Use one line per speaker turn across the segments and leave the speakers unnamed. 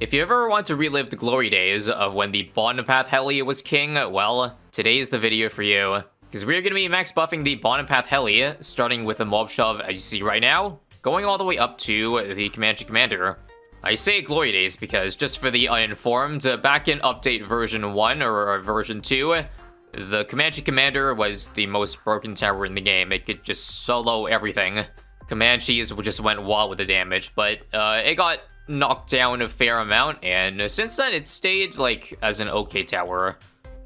If you ever want to relive the glory days of when the bottom path heli was king, well, today is the video for you. Because we're going to be max buffing the bottom path heli, starting with the mob shove as you see right now, going all the way up to the Comanche commander. I say glory days because, just for the uninformed, back in update version 1 or version 2, the Comanche commander was the most broken tower in the game. It could just solo everything. Comanches just went wild with the damage, but it got knocked down a fair amount, and since then it stayed like as an okay tower.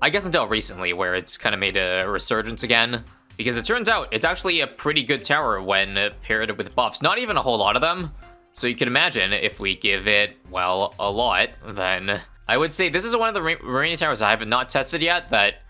I guess until recently, where it's kind of made a resurgence again. Because it turns out it's actually a pretty good tower when paired with buffs. Not even a whole lot of them. So you can imagine if we give it, well, a lot, then I would say this is one of the Marine towers I have not tested yet that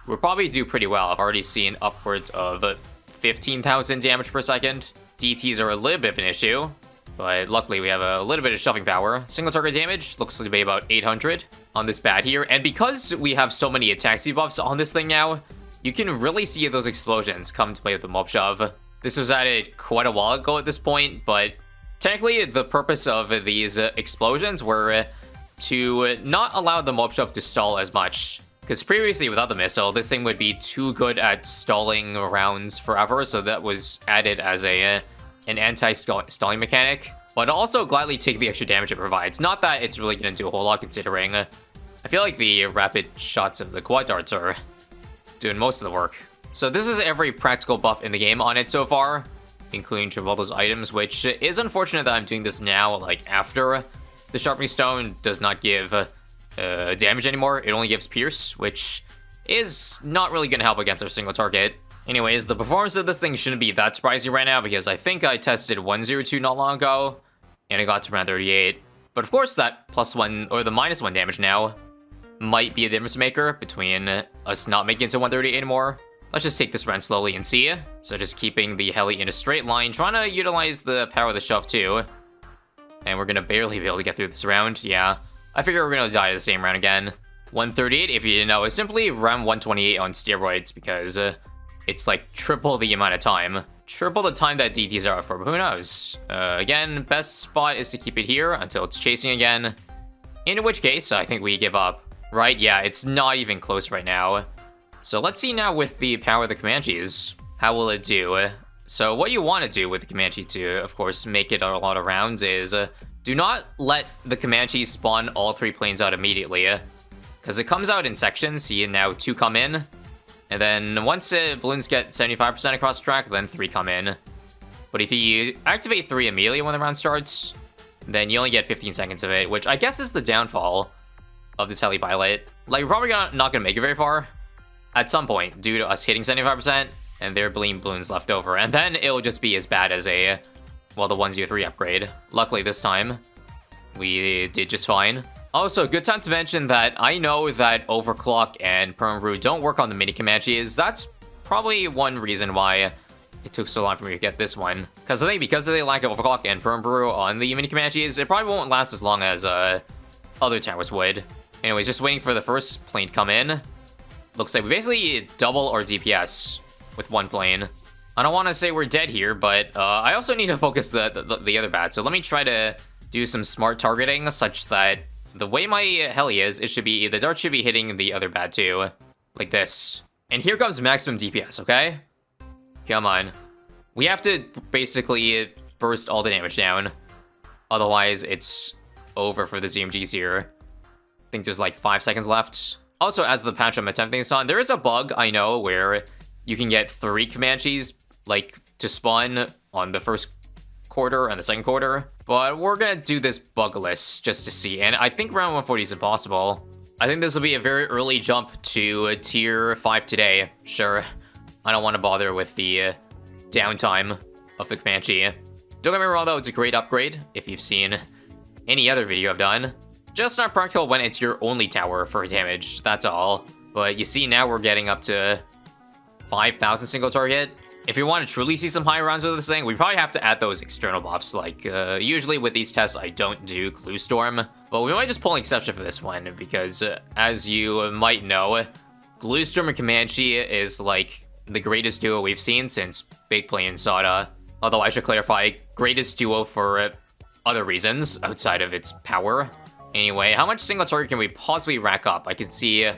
will probably do pretty well. I've already seen upwards of 15,000 damage per second. DTs are a little bit of an issue, but luckily we have a little bit of shoving power. Single target damage looks to be about 800 on this bat here. And because we have so many attack speed buffs on this thing now, you can really see those explosions come to play with the mob shove. This was added quite a while ago at this point, but technically the purpose of these explosions were to not allow the mob shove to stall as much. Because previously, without the missile, this thing would be too good at stalling rounds forever, so that was added as an anti-stalling mechanic. But also gladly take the extra damage it provides. Not that it's really going to do a whole lot, considering I feel like the rapid shots of the quad darts are doing most of the work. So this is every practical buff in the game on it so far, including Travolta's items, which is unfortunate that I'm doing this now, like after the Sharpening Stone does not give damage anymore. It only gives Pierce, which is not really going to help against our single target. Anyways, the performance of this thing shouldn't be that surprising right now, because I think I tested 102 not long ago, and it got to around 38. But of course, that +1 or the -1 damage now might be a difference maker between us not making it to 138 anymore. Let's just take this round slowly and see. So just keeping the heli in a straight line, trying to utilize the power of the shove too. And we're going to barely be able to get through this round. Yeah, I figure we're going to die the same round again. 138, if you didn't know, is simply round 128 on steroids, because it's like triple the amount of time. Triple the time that DTs are for, but who knows? Again, best spot is to keep it here until it's chasing again. In which case, I think we give up. Right, yeah, it's not even close right now. So let's see now with the power of the Comanches. How will it do? So what you want to do with the Comanche to, of course, make it a lot of rounds is do not let the Comanche spawn all 3 planes out immediately. Because it comes out in sections, see now 2 come in. And then once balloons get 75% across the track, then 3 come in. But if you activate 3 immediately when the round starts, then you only get 15 seconds of it, which I guess is the downfall of this heli pilot. Like, you're probably not going to make it very far at some point due to us hitting 75% and there being balloons left over. And then it'll just be as bad as the 103 upgrade. Luckily this time, we did just fine. Also, good time to mention that I know that Overclock and Perma-Brew don't work on the mini Comanches. That's probably one reason why it took so long for me to get this one. Because I think because of the lack of Overclock and Perma-Brew on the mini Comanches, it probably won't last as long as other towers would. Anyways, just waiting for the first plane to come in. Looks like we basically double our DPS with 1 plane. I don't want to say we're dead here, but I also need to focus the other bat. So let me try to do some smart targeting such that the way my heli is, the dart should be hitting the other bat too. Like this. And here comes maximum DPS, okay? Come on. We have to basically burst all the damage down. Otherwise, it's over for the ZMGs here. I think there's like 5 seconds left. Also, as the patch I'm attempting this on, there is a bug, I know, where you can get 3 Comanches, like, to spawn on the first quarter and the second quarter. But we're gonna do this bugless just to see. And I think round 140 is impossible. I think this will be a very early jump to tier 5 today. Sure, I don't want to bother with the downtime of the Comanche. Don't get me wrong though, it's a great upgrade if you've seen any other video I've done. Just not practical when it's your only tower for damage, that's all. But you see now we're getting up to 5,000 single target. If you want to truly see some high rounds with this thing, we probably have to add those external buffs. Like, usually with these tests, I don't do Glue Storm. But we might just pull an exception for this one, because as you might know, Glue Storm and Comanche is like the greatest duo we've seen since Big Play and Sauda. Although I should clarify, greatest duo for other reasons outside of its power. Anyway, how much single target can we possibly rack up? I can see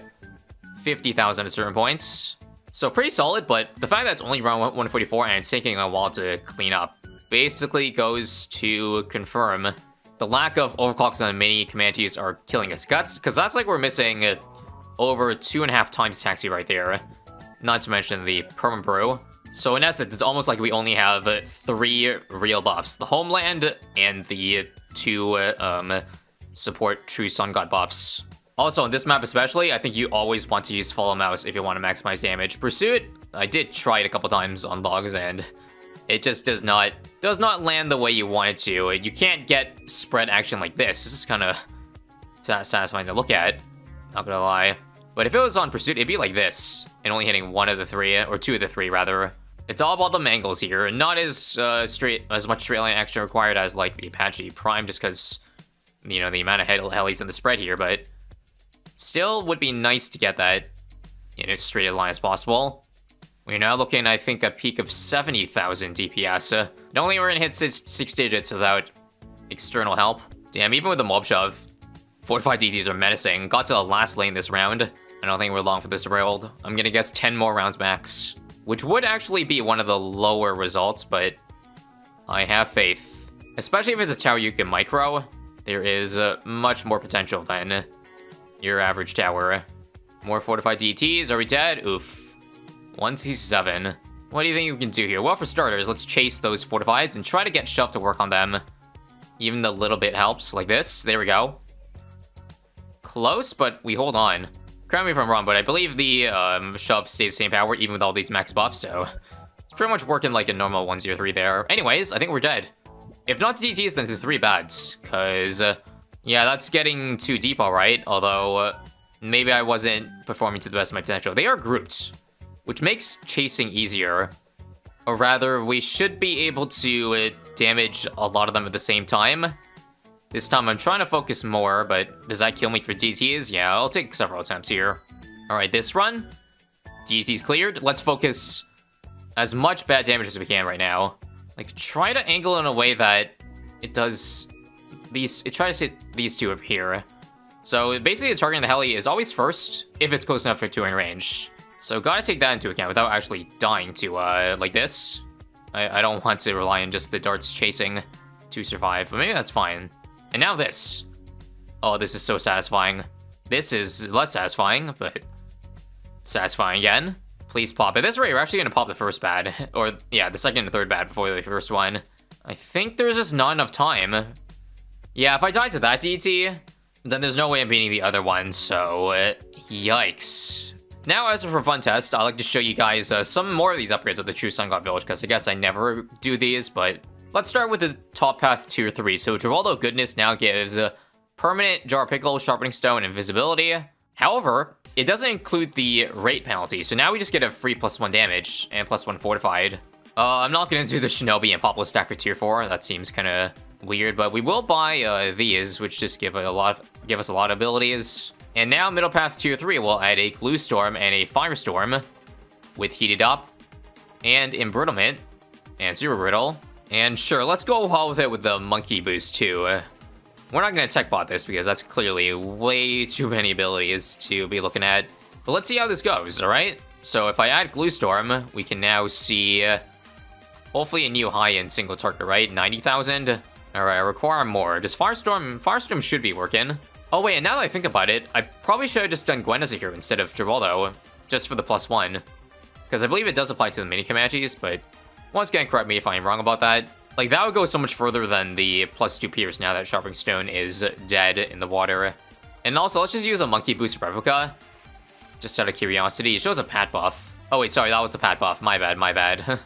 50,000 at certain points. So pretty solid, but the fact that it's only around 144 and it's taking a while to clean up basically goes to confirm the lack of overclocks on mini Comanches are killing us guts, because that's like we're missing over 2.5 times taxi right there. Not to mention the permanent brew. So in essence, it's almost like we only have 3 real buffs. The Homeland and the 2 support True Sun God buffs. Also, on this map especially, I think you always want to use follow mouse if you want to maximize damage. Pursuit, I did try it a couple times on logs, and it just does not land the way you want it to. You can't get spread action like this. This is kind of satisfying to look at, not gonna lie. But if it was on Pursuit, it'd be like this, and only hitting 1 of the 3, or 2 of the 3 rather. It's all about the angles here, not as much straight line action required as like the Apache Prime, just because, you know, the amount of helis in the spread here, but still would be nice to get that in as straight a line as possible. We're now looking, I think, a peak of 70,000 DPS. Don't think we're gonna hit 6 digits without external help. Damn, even with the mob shove, fortified DDs are menacing. Got to the last lane this round. I don't think we're long for this railed. I'm gonna guess 10 more rounds max, which would actually be one of the lower results, but I have faith. Especially if it's a Tower Yuka micro, there is much more potential than your average tower. More fortified DTs, are we dead? Oof. 1C7. What do you think we can do here? Well, for starters, let's chase those fortifieds and try to get Shove to work on them. Even a little bit helps, like this. There we go. Close, but we hold on. Correct me if I'm wrong, but I believe the Shove stays the same power even with all these max buffs, so it's pretty much working like a normal 103 there. Anyways, I think we're dead. If not to DTs, then to 3 bads, because yeah, that's getting too deep, alright. Although, maybe I wasn't performing to the best of my potential. They are grouped, which makes chasing easier. Or rather, we should be able to damage a lot of them at the same time. This time I'm trying to focus more, but does that kill me for DTs? Yeah, I'll take several attempts here. Alright, this run. DTs cleared. Let's focus as much bad damage as we can right now. Like, try to angle in a way that it does it tries to hit these 2 up here. So basically the target in the heli is always first if it's close enough to in range. So gotta take that into account without actually dying to like this. I don't want to rely on just the darts chasing to survive, but maybe that's fine. And now this. Oh, this is so satisfying. This is less satisfying, but satisfying again. Please pop. At this rate, we're actually gonna pop the first bad, or yeah, the second and third bad before the first one. I think there's just not enough time. Yeah, if I die to that DT, then there's no way I'm beating the other one, so yikes. Now, as for a fun test, I'd like to show you guys some more of these upgrades of the True Sun God Village, because I guess I never do these, but let's start with the top path tier 3. So Travoldo Goodness now gives permanent Jar Pickle, Sharpening Stone, Invisibility. However, it doesn't include the rate penalty, so now we just get a free +1 damage and +1 fortified. I'm not gonna do the Shinobi and Poplar stack for tier 4, that seems kinda weird, but we will buy these, which just give us a lot of abilities. And now middle path tier 3 will add a Glue Storm and a Firestorm with Heated Up and Embrittlement and Super Brittle. And sure, let's go all with it with the Monkey boost too. We're not gonna tech bot this because that's clearly way too many abilities to be looking at. But let's see how this goes, alright? So if I add Glue Storm, we can now see hopefully a new high in single target, right? 90,000. Alright, I require more. Does Firestorm should be working. Oh wait, and now that I think about it, I probably should have just done Gweneza here instead of Gibraldo, just for the +1. Because I believe it does apply to the mini Comanches, but once again, correct me if I'm wrong about that. Like, that would go so much further than the +2 Pierce now that Sharpening Stone is dead in the water. And also, let's just use a Monkey Boost Replica, just out of curiosity. It shows a Pat buff. Oh wait, sorry, that was the Pat buff. My bad, my bad.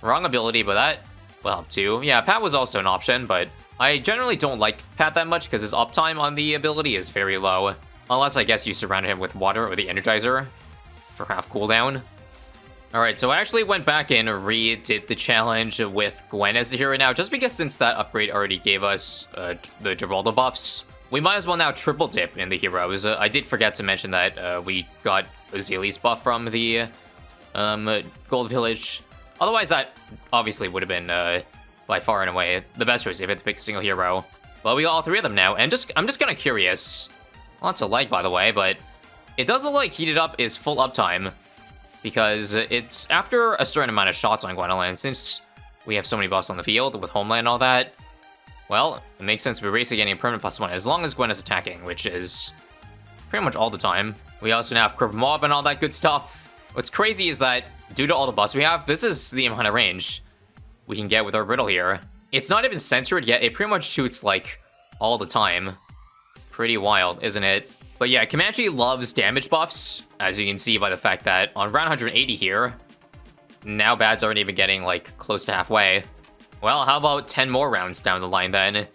Wrong ability, but that will help too. Yeah, Pat was also an option, but I generally don't like Pat that much because his uptime on the ability is very low. Unless I guess you surrounded him with water or the Energizer for half cooldown. Alright, so I actually went back and redid the challenge with Gwen as the hero now, just because since that upgrade already gave us the Gibraltar buffs, we might as well now triple dip in the heroes. I did forget to mention that we got Azalea's buff from the Gold Village. Otherwise, that obviously would have been by far and away the best choice if I had to pick a single hero. Well, we got all three of them now, and I'm just kind of curious. Lots of lag, by the way, but it does look like Heated Up is full uptime, because it's after a certain amount of shots on Gwendolyn. Since we have so many buffs on the field with Homeland and all that, well, it makes sense we're basically getting a permanent +1 as long as Gwen is attacking, which is pretty much all the time. We also now have Cripple Mob and all that good stuff. What's crazy is that due to all the buffs we have, this is the amount of range we can get with our Brickell here. It's not even censored yet, it pretty much shoots like all the time. Pretty wild, isn't it? But yeah, Comanche loves damage buffs, as you can see by the fact that on round 180 here, now Bad's aren't even getting like close to halfway. Well, how about 10 more rounds down the line then?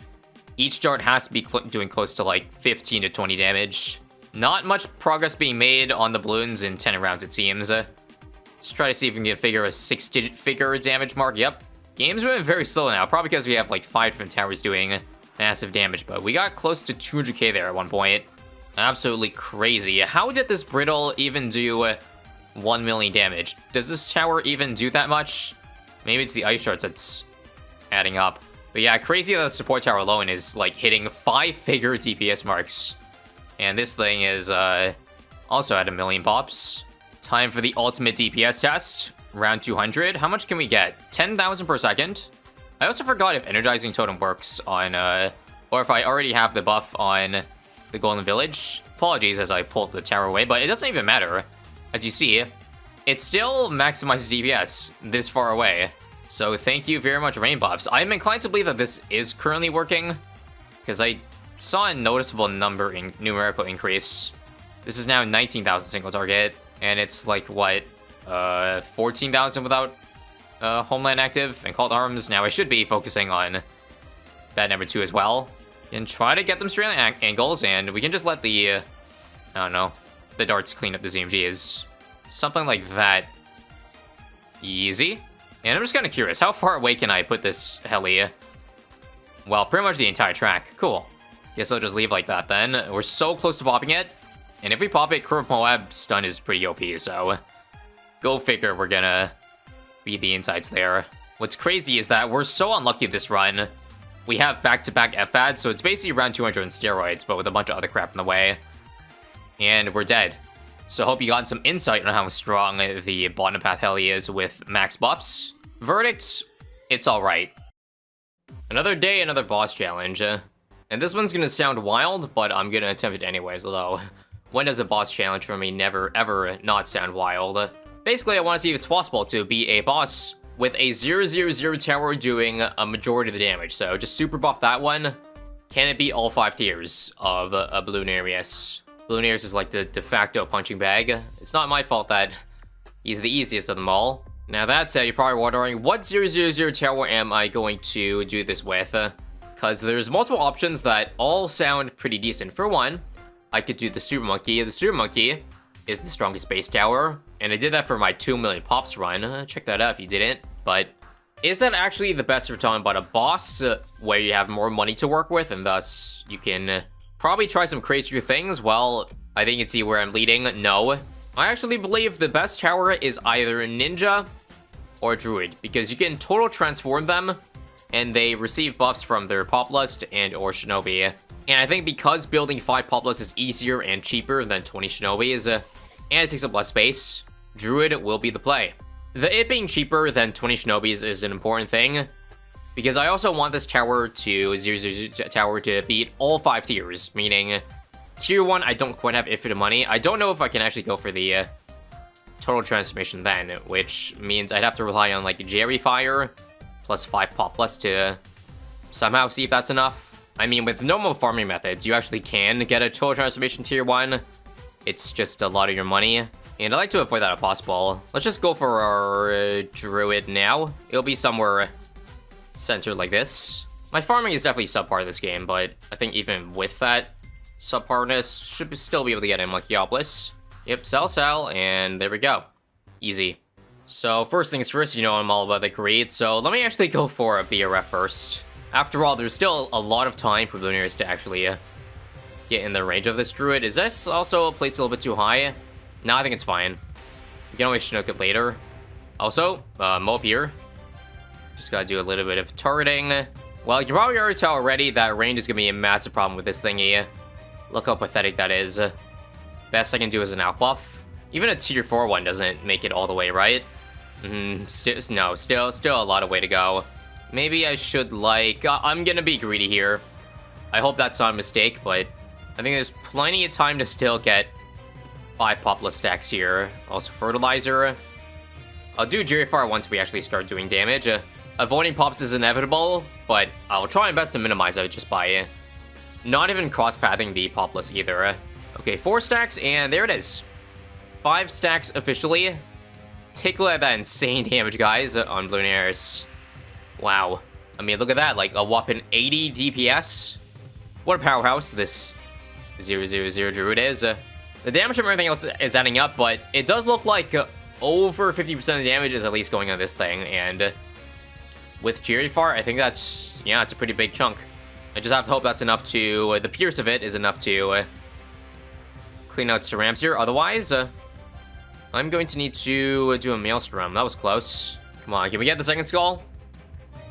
Each dart has to be doing close to like 15 to 20 damage. Not much progress being made on the balloons in 10 rounds, it seems. Let's try to see if we can figure a 6-digit figure damage mark. Yep. Game's moving very slow now, probably because we have like 5 different towers doing massive damage, but we got close to 200k there at one point. Absolutely crazy. How did this Brickell even do 1 million damage? Does this tower even do that much? Maybe it's the ice shards that's adding up. But yeah, crazy that the support tower alone is like hitting 5-figure DPS marks. And this thing is also at 1 million pops. Time for the ultimate DPS test. Round 200. How much can we get? 10,000 per second. I also forgot if Energizing Totem works on, or if I already have the buff on the Golden Village. Apologies as I pulled the tower away, but it doesn't even matter. As you see, it still maximizes DPS this far away. So thank you very much, Rain buffs. I'm inclined to believe that this is currently working, because I saw a noticeable numerical increase. This is now 19,000 single target, and it's like, what, 14,000 without Homeland active and Called Arms. Now I should be focusing on that number 2 as well, and try to get them straight angles, and we can just let the, I don't know, the darts clean up the ZMGs. Something like that. Easy. And I'm just kind of curious, how far away can I put this heli? Well, pretty much the entire track. Cool. Guess I'll just leave like that then. We're so close to popping it. And if we pop it, Curve Moab stun is pretty OP, so go figure we're gonna beat the insides there. What's crazy is that we're so unlucky this run. We have back-to-back FBAD, so it's basically round 200 on steroids, but with a bunch of other crap in the way. And we're dead. So hope you got some insight on how strong the bottom path heli is with max buffs. Verdict, it's alright. Another day, another boss challenge. And this one's gonna sound wild, but I'm gonna attempt it anyways, although when does a boss challenge for me never ever not sound wild? Basically, I want to see if it's possible to be a boss with a 0/0/0 tower doing a majority of the damage. So just super buff that one. Can it beat all 5 tiers of Balloonarius? Balloonarius is like the de facto punching bag. It's not my fault that he's the easiest of them all. Now that said, you're probably wondering, what 0/0/0 tower am I going to do this with? Because there's multiple options that all sound pretty decent. For one, I could do the Super Monkey. The Super Monkey is the strongest base tower, and I did that for my 2 million pops run. Check that out if you didn't. But is that actually the best if we're talking about a boss where you have more money to work with, and thus you can probably try some crazier things? Well, I think you can see where I'm leading. No. I actually believe the best tower is either Ninja or Druid, because you can total transform them, and they receive buffs from their Poplust and or Shinobi. And I think because building 5 Poplust is easier and cheaper than 20 Shinobis, and it takes up less space, Druid will be the play. It being cheaper than 20 Shinobis is an important thing, because I also want this tower to 0/0 tower to beat all 5 tiers, meaning tier 1 I don't quite have infinite money. I don't know if I can actually go for the total transformation then, which means I'd have to rely on like Jerry Fire plus 5 Poplust to somehow see if that's enough. I mean, with normal farming methods, you actually can get a total transformation tier 1. It's just a lot of your money, and I like to avoid that if possible. Let's just go for our Druid now. It'll be somewhere centered like this. My farming is definitely subpar this game, but I think even with that subparness, should still be able to get in Monkeyopoulos. Yep, sell, and there we go. Easy. So first things first, you know I'm all about the greed, so let me actually go for a BRF first. After all, there's still a lot of time for Balloonarius to actually get in the range of this Druid. Is this also placed a little bit too high? No, I think it's fine. We can always Chinook it later. Also, Mob here. Just gotta do a little bit of targeting. Well, you can probably already tell already that range is going to be a massive problem with this thingy. Look how pathetic that is. Best I can do is an outbuff. Even a tier 4 one doesn't make it all the way, right? No, still a lot of way to go. Maybe I should, like... I'm gonna be greedy here. I hope that's not a mistake, but I think there's plenty of time to still get 5 Poplar stacks here. Also, fertilizer. I'll do Fire once we actually start doing damage. Avoiding pops is inevitable, but I'll try my best to minimize it just by not even cross-pathing the Popless either. Okay, 4 stacks, and there it is. 5 stacks officially. Take a look at that insane damage, guys, on Bluenaris. Wow. I mean, look at that, like a whopping 80 DPS. What a powerhouse this 000 Druid is. The damage from everything else is adding up, but it does look like over 50% of the damage is at least going on this thing, and with Fire, I think that's, yeah, it's a pretty big chunk. I just have to hope that's enough to, the pierce of it is enough to clean out Cerams here. Otherwise, I'm going to need to do a Maelstrom. That was close. Come on, can we get the second skull?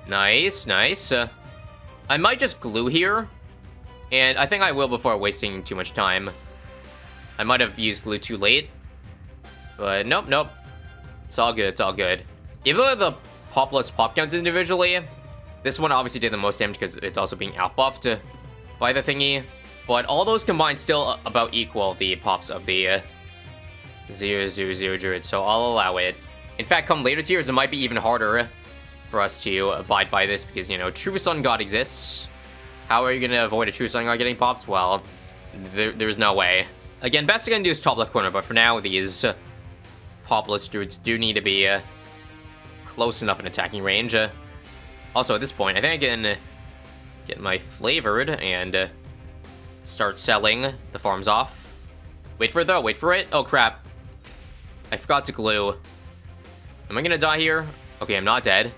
Nice, nice. I might just glue here, and I think I will before wasting too much time. I might have used glue too late, but nope, nope. It's all good, it's all good. Even though the Popless pop counts individually, this one obviously did the most damage because it's also being outbuffed by the thingy. But all those combined still about equal the pops of the 000 Druid, so I'll allow it. In fact, come later tiers, it might be even harder for us to abide by this because, you know, True Sun God exists. How are you going to avoid a True Sun God getting pops? Well, there's no way. Again, best I can do is top left corner, but for now, these Popless Druids do need to be close enough in attacking range. Also, at this point, I think I can get my flavored and start selling the farms off. Wait for it, though. Wait for it. Oh, crap. I forgot to glue. Am I going to die here? Okay, I'm not dead.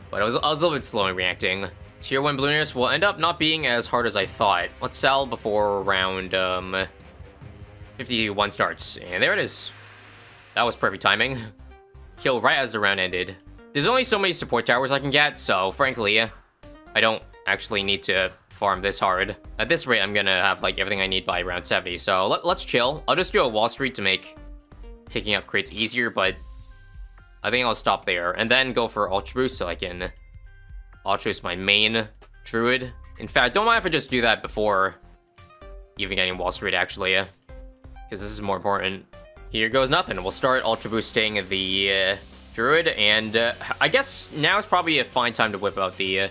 But I was a little bit slow in reacting. Tier 1 Bluenaris will end up not being as hard as I thought. Let's sell before round 51 starts. And there it is. That was perfect timing. Kill right as the round ended. There's only so many support towers I can get, so frankly, I don't actually need to farm this hard. At this rate, I'm gonna have like everything I need by round 70, so let's chill. I'll just do a Wall Street to make picking up crates easier, but I think I'll stop there, and then go for Ultra Boost so I can Ultra Boost my main Druid. In fact, don't mind if I just do that before even getting Wall Street, actually, because this is more important. Here goes nothing. We'll start Ultra Boosting the Druid, and I guess now is probably a fine time to whip out the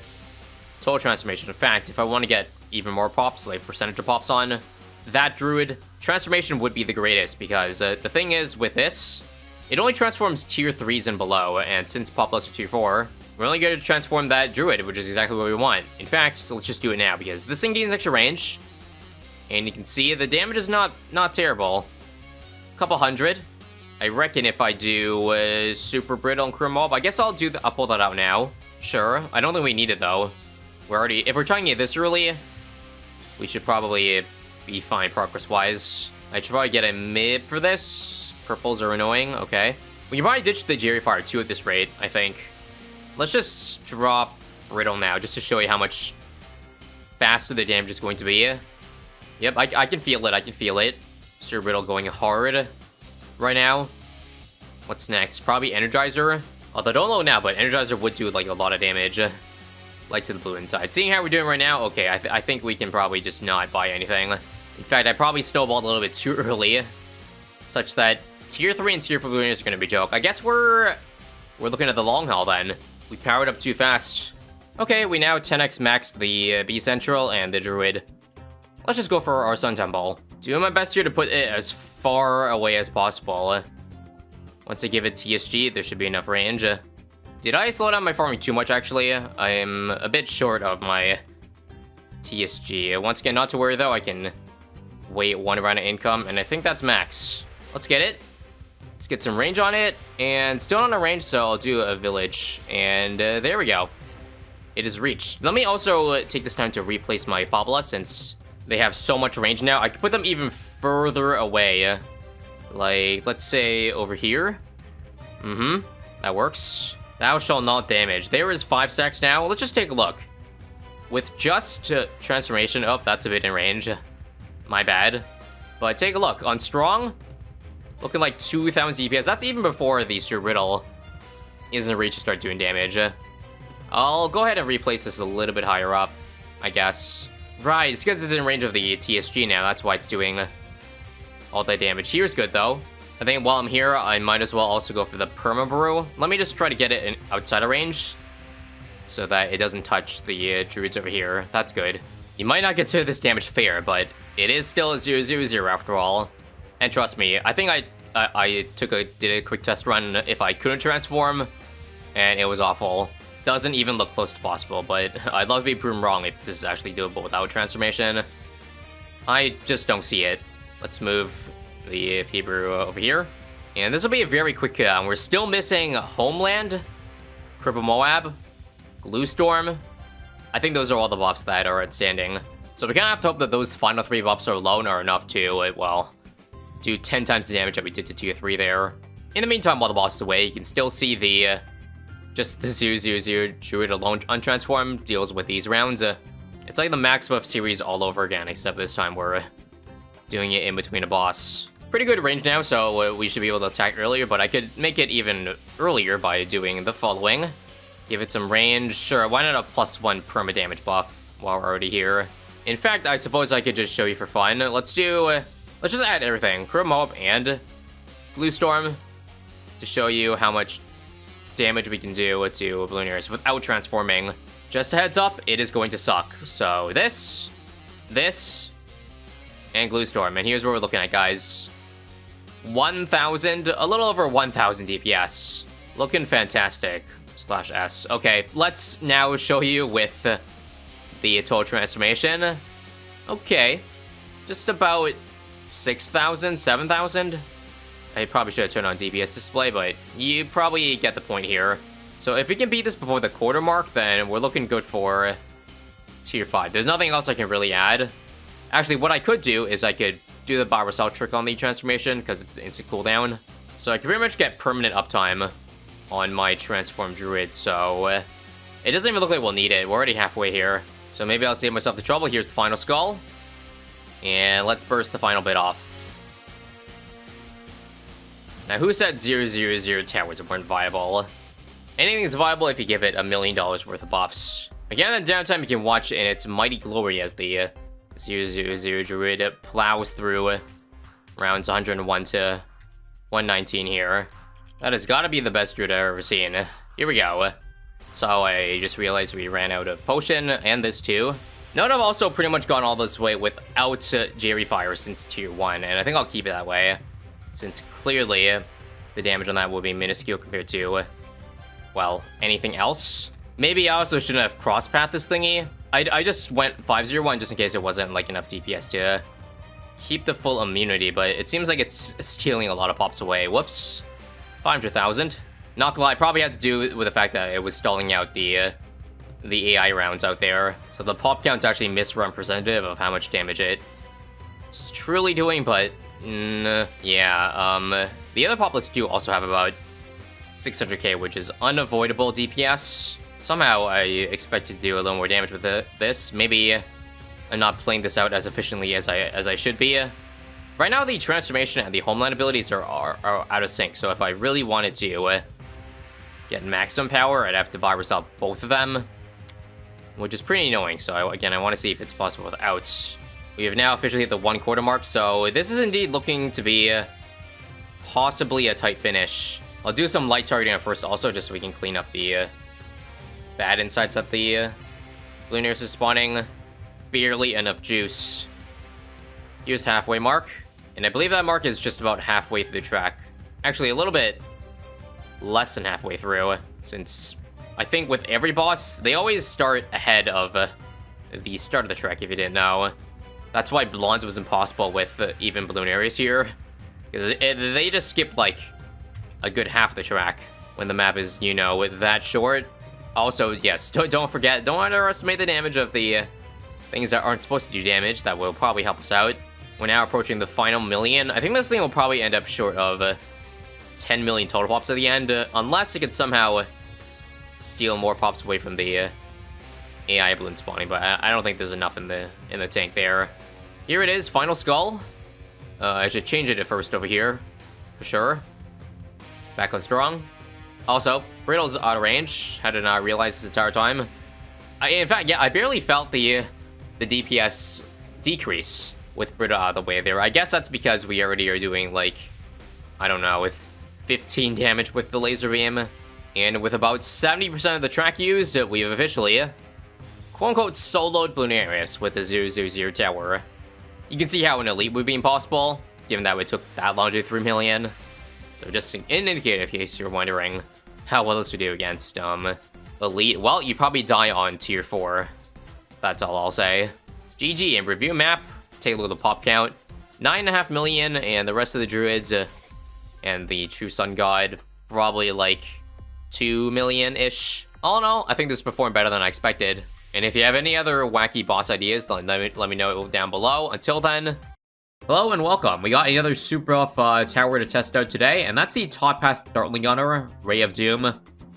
Total Transformation. In fact, if I want to get even more pops, like percentage of pops on that Druid, Transformation would be the greatest, because the thing is, with this, it only transforms tier 3s and below, and since Popless are tier 4, we're only going to transform that Druid, which is exactly what we want. In fact, let's just do it now, because this thing gains extra range, and you can see the damage is not terrible. Couple hundred. I reckon if I do Super Brittle and Cruel Mob, I guess I'll pull that out now. Sure. I don't think we need it, though. If we're trying it this early, we should probably be fine progress-wise. I should probably get a mid for this. Purples are annoying. Okay. We can probably ditch the Fire too at this rate, I think. Let's just drop Brittle now, just to show you how much faster the damage is going to be. Yep, I can feel it. I can feel it. Sir Brittle going hard right now. What's next? Probably Energizer. Although I don't know now, but Energizer would do like a lot of damage. Like to the blue inside. Seeing how we're doing right now, okay, I think we can probably just not buy anything. In fact, I probably snowballed a little bit too early, such that tier 3 and tier 4 Bluenaris are going to be a joke. I guess we're looking at the long haul then. We powered up too fast. Okay, we now 10x maxed the B Central and the Druid. Let's just go for our Sun Temple. Doing my best here to put it as far away as possible. Once I give it TSG, there should be enough range. Did I slow down my farming too much, actually? I'm a bit short of my TSG. Once again, not to worry, though. I can wait one round of income, and I think that's max. Let's get it. Let's get some range on it, and still not on a range, so I'll do a village. And there we go. It is reached. Let me also take this time to replace my Popula, since they have so much range now. I could put them even further away. Like, let's say over here. That works. Thou shall not damage. There is 5 stacks now. Let's just take a look. with just transformation. Oh, that's a bit in range. My bad. But take a look. On strong, looking like 2,000 DPS. That's even before the Sir Riddle is in reach to start doing damage. I'll go ahead and replace this a little bit higher up, I guess. Right, it's because it's in range of the TSG now. That's why it's doing all that damage. Here's good, though. I think while I'm here, I might as well also go for the Perma Brew. Let me just try to get it outside of range so that it doesn't touch the druids over here. That's good. You might not consider this damage fair, but it is still a 0/0/0 after all. And trust me, I think I did a quick test run if I couldn't transform, and it was awful. Doesn't even look close to possible, but I'd love to be proven wrong if this is actually doable without transformation. I just don't see it. Let's move the P-Brew over here. And this will be a very quick we're still missing Homeland, Cripple Moab, Glue Storm. I think those are all the buffs that are outstanding. So we kind of have to hope that those final 3 buffs alone are enough to, well, do 10 times the damage that we did to tier 3 there. In the meantime, while the boss is away, you can still see the just the 0/0/0 Druid alone untransformed deals with these rounds. It's like the max buff series all over again, except this time we're doing it in between a boss. Pretty good range now, so we should be able to attack earlier, but I could make it even earlier by doing the following. Give it some range. Sure, why not a +1 perma damage buff while we're already here? In fact, I suppose I could just show you for fun. Let's just add everything. Cripple Moab and Glue Storm to show you how much damage we can do to Ballooners without transforming. Just a heads up, it is going to suck. So this, and Glue Storm. And here's what we're looking at, guys. 1,000, a little over 1,000 DPS. Looking fantastic. /S. Okay, let's now show you with the total transformation. Okay, just about 6,000, 7,000. I probably should have turned on DPS display, but you probably get the point here. So if we can beat this before the quarter mark, then we're looking good for tier 5. There's nothing else I can really add. Actually, what I could do is I could do the Barbasaur trick on the transformation, because it's instant cooldown. So I can pretty much get permanent uptime on my transformed druid, so it doesn't even look like we'll need it. We're already halfway here. So maybe I'll save myself the trouble. Here's the final skull. And let's burst the final bit off. Now, who said 0/0/0 towers weren't viable? Anything's viable if you give it $1 million worth of buffs. Again, at downtime, you can watch in its mighty glory as the 0/0/0 druid plows through rounds 101 to 119 here. That has got to be the best druid I've ever seen. Here we go. So I just realized we ran out of potion, and this too. Note I've also pretty much gone all this way without Jerry Fire since tier 1, and I think I'll keep it that way, since clearly the damage on that will be minuscule compared to, well, anything else. Maybe I also shouldn't have cross-pathed this thingy. I just went 501 just in case it wasn't like enough DPS to keep the full immunity, but it seems like it's stealing a lot of pops away. Whoops. 500,000. Not gonna lie, probably had to do with the fact that it was stalling out the AI rounds out there. So the pop count's actually misrepresentative of how much damage it's truly doing, but yeah. The other poplets do also have about 600k, which is unavoidable DPS. Somehow I expected to do a little more damage with this. Maybe I'm not playing this out as efficiently as I should be. Right now, the transformation and the homeland abilities are out of sync. So if I really wanted to get maximum power, I'd have to virus out both of them, which is pretty annoying. So again, I want to see if it's possible without. We have now officially hit the 1/4 mark. So this is indeed looking to be possibly a tight finish. I'll do some light targeting at first also, just so we can clean up the bad insights that the Ballooners is spawning. Barely enough juice. Here's halfway mark. And I believe that mark is just about halfway through the track. Actually, a little bit less than halfway through, since I think with every boss, they always start ahead of the start of the track, if you didn't know. That's why Blondes was impossible with even Balloon areas here, because they just skip like a good half the track when the map is, you know, that short. Also, yes, don't forget, don't underestimate the damage of the things that aren't supposed to do damage. That will probably help us out. We're now approaching the final million. I think this thing will probably end up short of 10 million total pops at the end, unless it could somehow steal more pops away from the AI balloon spawning, but I don't think there's enough in the tank there. Here it is, final skull. I should change it at first over here, for sure. Back on strong. Also, Brickell's out of range. Had to not realize this entire time. In fact, yeah, I barely felt the DPS decrease with Brickell out of the way there. I guess that's because we already are doing, like, I don't know, with 15 damage with the laser beam. And with about 70% of the track used, we've officially, quote-unquote, soloed Bloonarius with the 000 tower. You can see how an elite would be impossible, given that it took that long to do 3 million. So just an indicator in case you're wondering how well this would do against elite. Well, you probably die on tier 4. That's all I'll say. GG, and review map. Take a look at the pop count. 9.5 million, and the rest of the druids and the true sun god probably like 2 million-ish. All in all, I think this performed better than I expected. And if you have any other wacky boss ideas, then let me know down below. Until then, hello and welcome. We got another super buff tower to test out today, and that's the Top Path Dartling Gunner, Ray of Doom.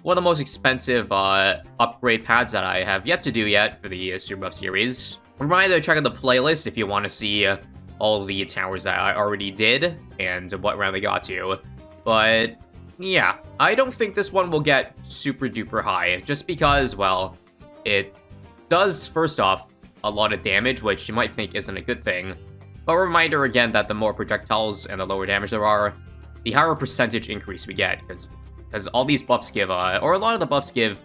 One of the most expensive upgrade pads that I have yet to do yet for the super buff series. Reminder to check out the playlist if you want to see all the towers that I already did and what round they got to. But yeah, I don't think this one will get super duper high, just because, well, it does, first off, a lot of damage, which you might think isn't a good thing. But a reminder again that the more projectiles and the lower damage there are, the higher percentage increase we get, because all these buffs give, or a lot of the buffs give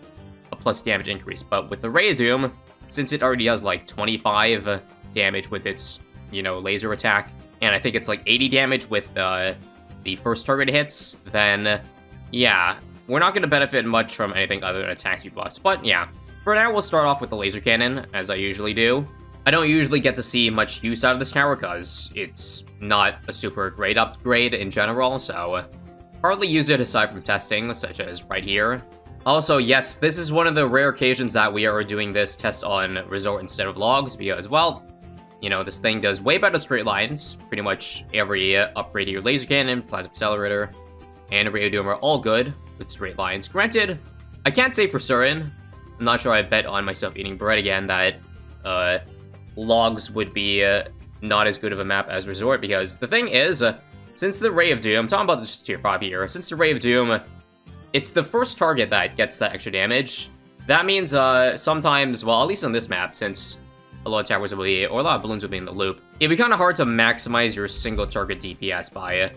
a plus damage increase. But with the Ray of Doom, since it already does like 25 damage with its, you know, laser attack, and I think it's like 80 damage with the first target hits, then yeah, we're not going to benefit much from anything other than attack speed buffs. But yeah, for now we'll start off with the laser cannon, as I usually do. I don't usually get to see much use out of this tower because it's not a super great upgrade in general, so hardly use it aside from testing, such as right here. Also, yes, this is one of the rare occasions that we are doing this test on Resort instead of Logs, because, well, you know, this thing does way better straight lines. Pretty much every upgrade to your laser cannon, plasma accelerator, and Ray of Doom are all good with straight lines. Granted, I can't say for certain. I'm not sure I bet on myself eating bread again that Logs would be not as good of a map as Resort, because the thing is, since the Ray of Doom, I'm talking about this tier 5 here, since the Ray of Doom, it's the first target that gets that extra damage. That means sometimes, well, at least on this map, since a lot of towers will be, or a lot of balloons will be in the loop, it'd be kind of hard to maximize your single target DPS by,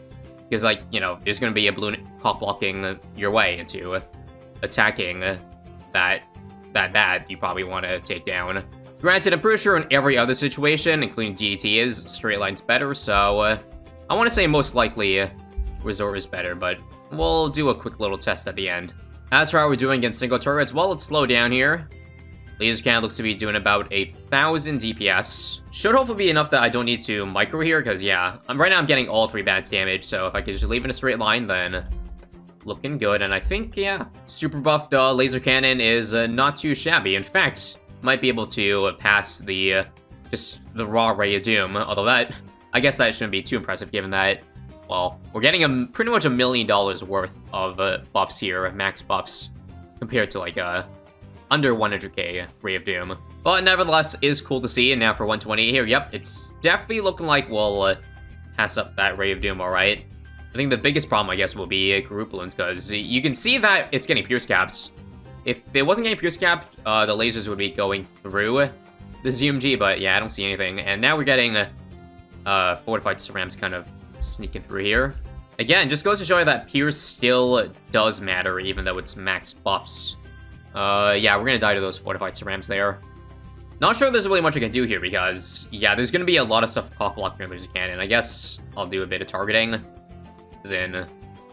because, like, you know, there's going to be a balloon cock blocking your way into attacking that bad you probably want to take down. Granted, I'm pretty sure in every other situation, including DDT, is straight lines better, so I want to say most likely Resort is better, but we'll do a quick little test at the end. As for how we're doing against single targets, well, let's slow down here. Laser cannon looks to be doing about 1,000 DPS. Should hopefully be enough that I don't need to micro here, because yeah, right now I'm getting all 3 bats damage, so if I could just leave in a straight line, then looking good. And I think, yeah, super buffed laser cannon is not too shabby. In fact, might be able to pass just the raw Ray of Doom, although I guess that shouldn't be too impressive given that, well, we're getting pretty much $1 million worth of buffs here, max buffs, compared to like under 100k Ray of Doom. But nevertheless, is cool to see. And now for 120 here, yep, it's definitely looking like we'll pass up that Ray of Doom, alright. I think the biggest problem, I guess, will be group balloons, because you can see that it's getting pierce caps. If it wasn't getting pierce capped, the lasers would be going through the ZMG, but yeah, I don't see anything. And now we're getting fortified cerams kind of sneaking through here. Again, just goes to show you that pierce still does matter, even though it's max buffs. Yeah, we're gonna die to those fortified cerams there. Not sure there's really much I can do here, because, yeah, there's gonna be a lot of stuff cock blocking your laser cannon. I guess I'll do a bit of targeting, as in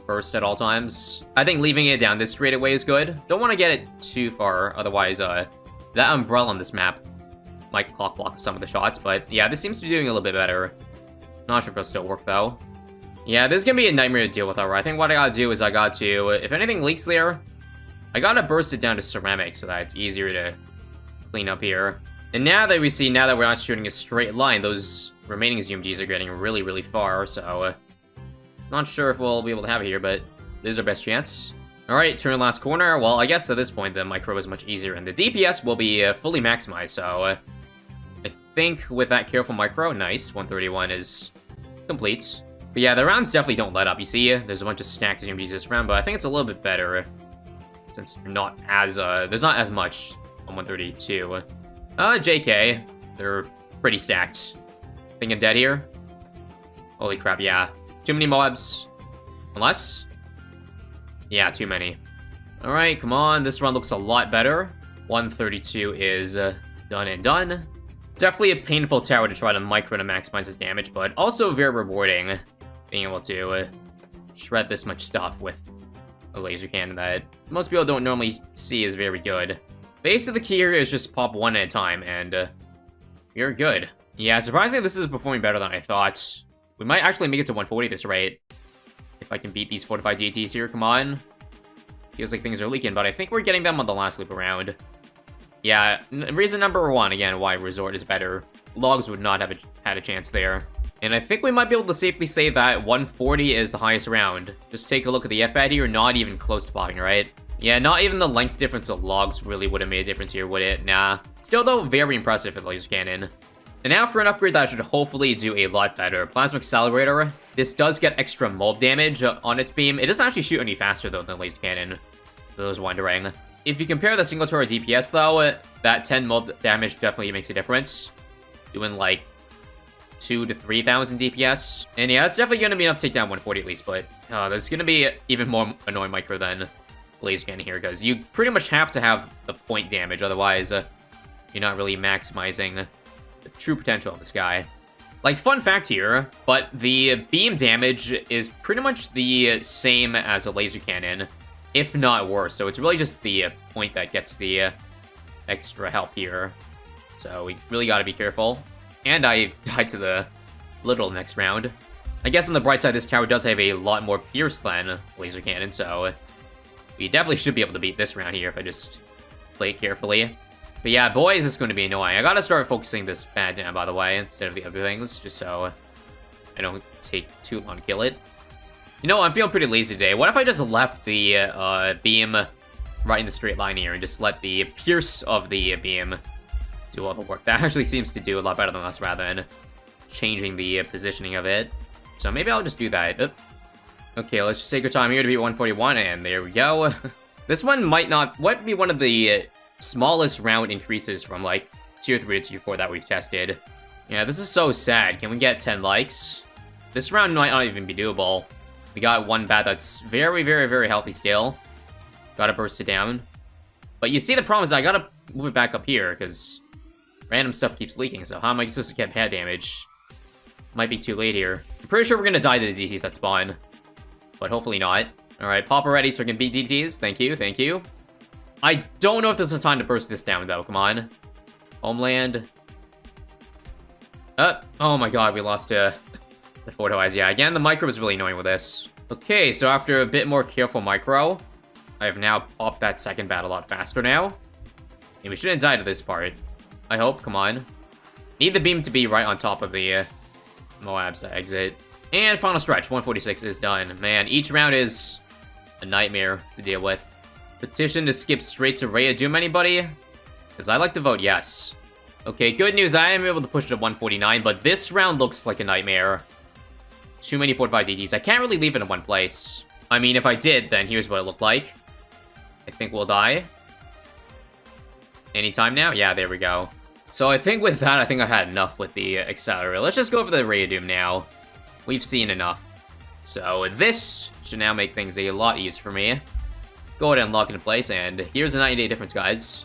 first at all times. I think leaving it down this straight away is good. Don't want to get it too far, otherwise, that umbrella on this map might cock block some of the shots, but yeah, this seems to be doing a little bit better. Not sure if it'll still work, though. Yeah, this is gonna be a nightmare to deal with, alright. I think what I gotta do is I got to, if anything leaks there, I gotta burst it down to ceramic so that it's easier to clean up here. And now that we're not shooting a straight line, those remaining ZMGs are getting really, really far, so not sure if we'll be able to have it here, but this is our best chance. Alright, turn last corner. Well, I guess at this point the micro is much easier, and the DPS will be fully maximized, so I think with that careful micro, nice, 131 is complete. But yeah, the rounds definitely don't let up. You see, there's a bunch of stacks you can use this round, but I think it's a little bit better since you're not as, there's not as much on 132. JK, they're pretty stacked. Think I'm dead here? Holy crap, yeah. Too many mobs. Unless? Yeah, too many. Alright, come on, this round looks a lot better. 132 is done and done. Definitely a painful tower to try to micro to maximize his damage, but also very rewarding being able to shred this much stuff with a laser cannon that most people don't normally see is very good. Basically, the key here is just pop one at a time, and you're good. Yeah, surprisingly, this is performing better than I thought. We might actually make it to 140 this rate. If I can beat these fortified DTs here, come on. Feels like things are leaking, but I think we're getting them on the last loop around. Yeah, reason number one, again, why Resort is better. Logs would not have had a chance there. And I think we might be able to safely say that 140 is the highest round. Just take a look at the FBAT here, not even close to popping, right? Yeah, not even the length difference of logs really would have made a difference here, would it? Nah. Still, though, very impressive for the laser cannon. And now for an upgrade that should hopefully do a lot better. Plasma Accelerator. This does get extra mob damage on its beam. It doesn't actually shoot any faster, though, than laser cannon, for those wondering. If you compare the single turret DPS, though, that 10 mob damage definitely makes a difference. Doing, like, 2,000 to 3,000 DPS. And yeah, it's definitely going to be enough to take down 140 at least, but there's going to be even more annoying micro than laser cannon here, because you pretty much have to have the point damage, otherwise you're not really maximizing the true potential of this guy. Like, fun fact here, but the beam damage is pretty much the same as a laser cannon, if not worse, so it's really just the point that gets the extra help here. So we really gotta be careful. And I died to the little next round. I guess on the bright side, this tower does have a lot more pierce than laser cannon, so we definitely should be able to beat this round here if I just play it carefully. But yeah, boys, it's going to be annoying. I gotta start focusing this bad down, by the way, instead of the other things, just so I don't take too long to kill it. You know, I'm feeling pretty lazy today. What if I just left the beam right in the straight line here and just let the pierce of the beam do all the work? That actually seems to do a lot better than us, rather than changing the positioning of it. So maybe I'll just do that. Okay, let's just take our time here to beat 141, and there we go. This one might be one of the smallest round increases from, like, tier 3 to tier 4 that we've tested. Yeah, this is so sad. Can we get 10 likes? This round might not even be doable. We got one bat that's very, very, very healthy still. Gotta burst it down. But you see, the problem is I gotta move it back up here, because random stuff keeps leaking, so how am I supposed to get pad damage? Might be too late here. I'm pretty sure we're gonna die to the DTs that spawn. But hopefully not. Alright, pop already so we can beat DTs. Thank you, thank you. I don't know if there's a time to burst this down, though. Come on. Homeland. Oh my god, we lost the photo eyes. Yeah, again, the micro was really annoying with this. Okay, so after a bit more careful micro, I have now popped that second bat a lot faster now. And we shouldn't die to this part. I hope, come on. Need the beam to be right on top of the Moab's exit. And final stretch, 146 is done. Man, each round is a nightmare to deal with. Petition to skip straight to Ray of Doom, anybody? Because I like to vote yes. Okay, good news, I am able to push it to 149, but this round looks like a nightmare. Too many fortified DDs. I can't really leave it in one place. I mean, if I did, then here's what it looked like. I think we'll die. Anytime now? Yeah, there we go. So I think with that, I think I had enough with the accelerator. Let's just go over the Ray of Doom now. We've seen enough. So this should now make things a lot easier for me. Go ahead and lock it in place, and here's a 90-day difference, guys.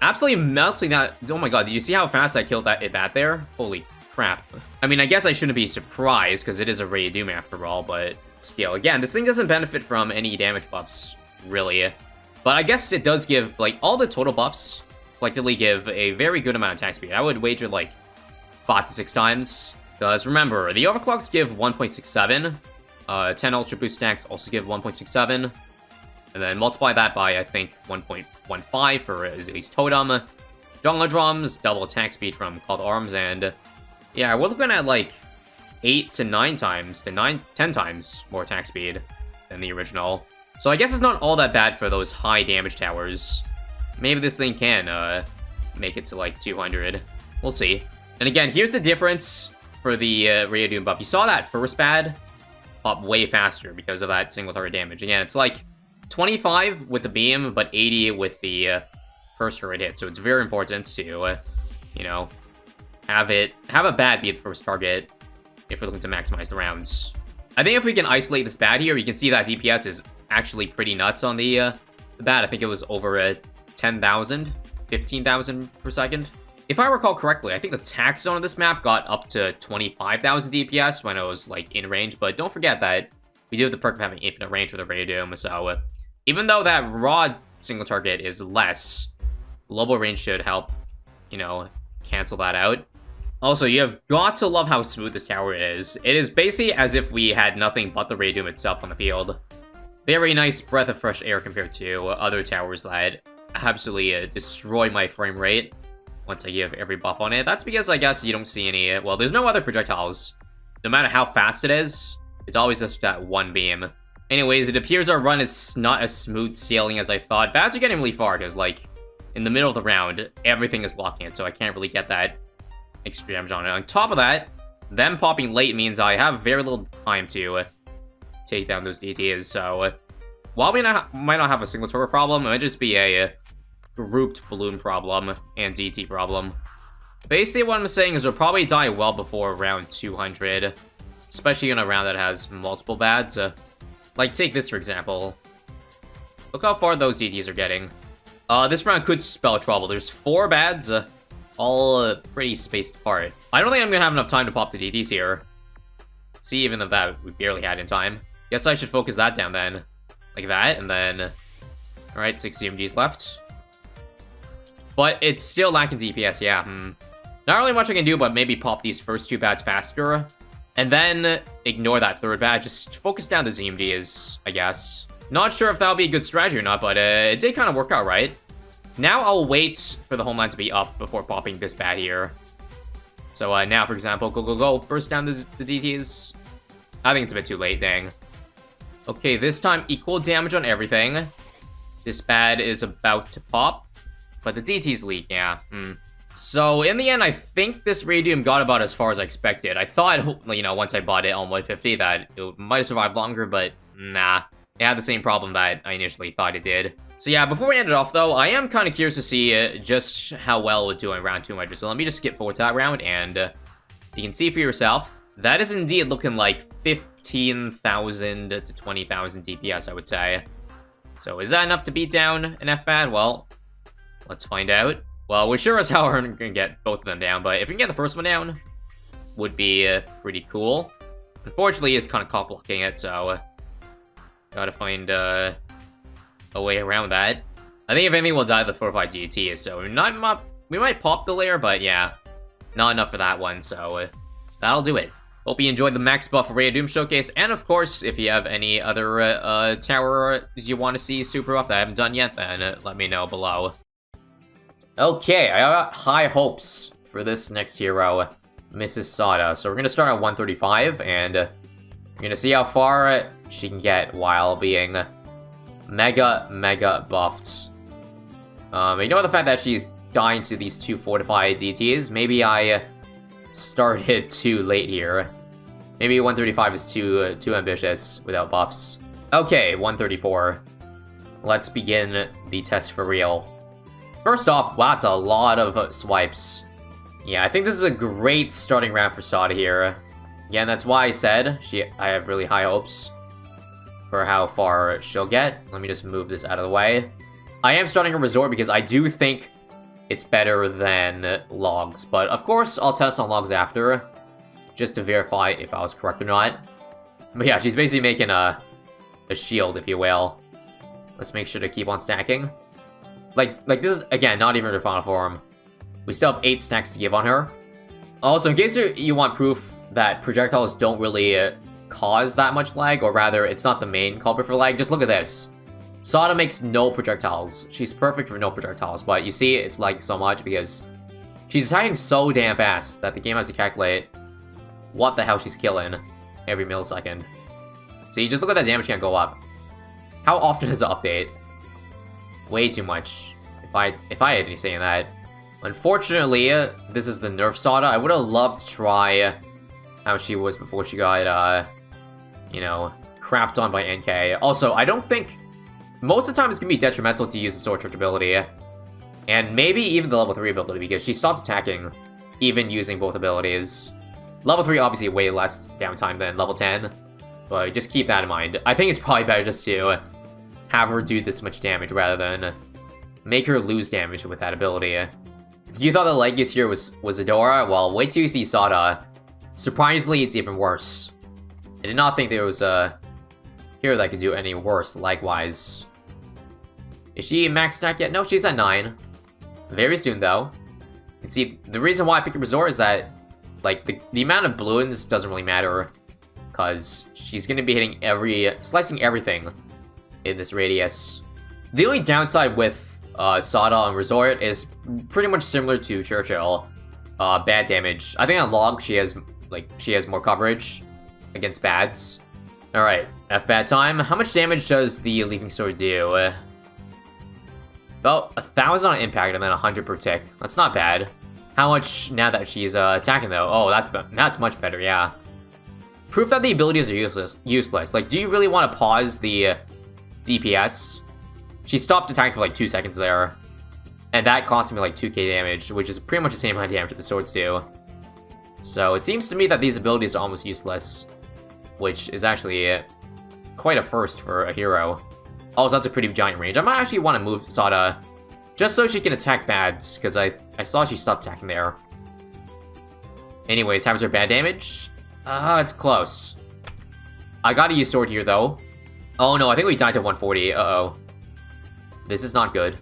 Absolutely melting that. Oh my god, did you see how fast I killed that bat there? Holy crap. I mean, I guess I shouldn't be surprised, because it is a Ray of Doom after all, but still. Again, this thing doesn't benefit from any damage buffs, really. But I guess it does give, like, all the total buffs collectively give a very good amount of attack speed. I would wager, like, 5 to 6 times. Because remember, the overclocks give 1.67. 10 Ultra Boost stacks also give 1.67. And then multiply that by, I think, 1.15 for Azili's Totem. Jungler Drums, double attack speed from Called Arms, and yeah, we're looking at like 8 to 9 times, to 10 times more attack speed than the original. So I guess it's not all that bad for those high damage towers. Maybe this thing can make it to like 200. We'll see. And again, here's the difference for the Rayodoom buff. You saw that first bad pop way faster because of that single target damage. Again, it's like 25 with the beam, but 80 with the first turret hit. So it's very important to, you know, have a bad be the first target if we're looking to maximize the rounds. I think if we can isolate this bad here, you can see that DPS is actually pretty nuts on the bad. I think it was over 10,000, 15,000 per second. If I recall correctly, I think the tax zone of this map got up to 25,000 DPS when it was, like, in range. But don't forget that we do have the perk of having infinite range with the Rayodoom. So even though that raw single target is less, global range should help, you know, cancel that out. Also, you have got to love how smooth this tower is. It is basically as if we had nothing but the Rayodoom itself on the field. Very nice breath of fresh air compared to other towers that absolutely destroy my frame rate once I give every buff on it. That's because I guess you don't see any, well, there's no other projectiles. No matter how fast it is, it's always just that one beam. Anyways, it appears our run is not as smooth sailing as I thought. Bads are getting really far because, like, in the middle of the round, everything is blocking it, so I can't really get that extreme damage on it. On top of that, them popping late means I have very little time to take down those DTs, so while we might not have a single turret problem, it might just be a grouped balloon problem and DT problem. Basically, what I'm saying is we'll probably die well before round 200, especially in a round that has multiple bads. Like, take this, for example. Look how far those DTs are getting. This round could spell trouble. There's 4 bads, all pretty spaced apart. I don't think I'm gonna have enough time to pop the DTs here. See, even if that we barely had in time. Guess I should focus that down then. Like that, and then... Alright, 6 DMGs left. But it's still lacking DPS, yeah. Not really much I can do, but maybe pop these first 2 bads faster. And then ignore that third bad. Just focus down the ZMGs, I guess. Not sure if that'll be a good strategy or not, but it did kind of work out, right? Now I'll wait for the homeland to be up before popping this bad here. So now, for example, go, burst down the DTs. I think it's a bit too late, dang. Okay, this time equal damage on everything. This bad is about to pop. But the DT's leak, yeah. So, in the end, I think this Rayodoom got about as far as I expected. I thought, you know, once I bought it on 150 that it might have survived longer, but nah. It had the same problem that I initially thought it did. So yeah, before we end it off, though, I am kind of curious to see just how well it would do in round 200. So let me just skip forward to that round, and you can see for yourself. That is indeed looking like 15,000 to 20,000 DPS, I would say. So is that enough to beat down an FBAD? Well, let's find out. Well, we're sure as hell are gonna get both of them down, but if we can get the first one down, would be pretty cool. Unfortunately, it's kind of cock blocking it, so gotta find a way around that. I think if anything, we'll die the 4-5 GT, so we might pop the layer, but yeah, not enough for that one, so that'll do it. Hope you enjoyed the max buff Rayodoom showcase, and of course, if you have any other towers you want to see super buff that I haven't done yet, then let me know below. Okay, I got high hopes for this next hero, Mrs. Sauda. So we're gonna start at 135, and we're gonna see how far she can get while being mega buffed. Ignore the fact that she's dying to these 2 fortified DTs. Maybe I started too late here. Maybe 135 is too ambitious without buffs. Okay, 134. Let's begin the test for real. First off, wow, that's a lot of swipes. Yeah, I think this is a great starting round for Sauda here. Again, that's why I said I have really high hopes for how far she'll get. Let me just move this out of the way. I am starting a resort because I do think it's better than logs. But of course, I'll test on logs after, just to verify if I was correct or not. But yeah, she's basically making a shield, if you will. Let's make sure to keep on stacking. Like this is, again, not even her final form. We still have 8 stacks to give on her. Also, in case you want proof that projectiles don't really cause that much lag, or rather, it's not the main culprit for lag, just look at this. Sauda makes no projectiles. She's perfect for no projectiles, but you see, it's lagging so much because she's attacking so damn fast that the game has to calculate what the hell she's killing every millisecond. See, just look at that damage can't go up. How often does it update? Way too much. If I had any say in that. Unfortunately, this is the nerf Sauda. I would have loved to try how she was before she got, you know, crapped on by NK. Also, I don't think... Most of the time it's going to be detrimental to use the Sword Charge ability. And maybe even the level 3 ability, because she stopped attacking, even using both abilities. Level 3, obviously, way less downtime than level 10. But just keep that in mind. I think it's probably better just to have her do this much damage, rather than make her lose damage with that ability. If you thought the leggiest here was Adora, well, wait till you see Sauda. Surprisingly, it's even worse. I did not think there was a hero that could do any worse, likewise. Is she maxed out yet? No, she's at 9. Very soon, though. And see, the reason why I picked a Resort is that, like, the amount of balloons doesn't really matter. Because she's going to be hitting slicing everything in this radius. The only downside with Sauda and Resort is pretty much similar to Churchill. Bad damage. I think on Log, she has more coverage against bads. Alright, F-Bad time. How much damage does the Leaping Sword do? About 1,000 on impact and then 100 per tick. That's not bad. How much now that she's attacking though? Oh, that's much better, yeah. Proof that the abilities are useless. Like, do you really want to pause the DPS? She stopped attacking for like 2 seconds there. And that cost me like 2k damage, which is pretty much the same amount of damage that the swords do. So it seems to me that these abilities are almost useless. Which is actually quite a first for a hero. Also, that's a pretty giant range. I might actually want to move Sauda just so she can attack bads, because I saw she stopped attacking there. Anyways, how was her bad damage? It's close. I gotta use sword here, though. Oh no, I think we died to 140. Uh-oh. This is not good.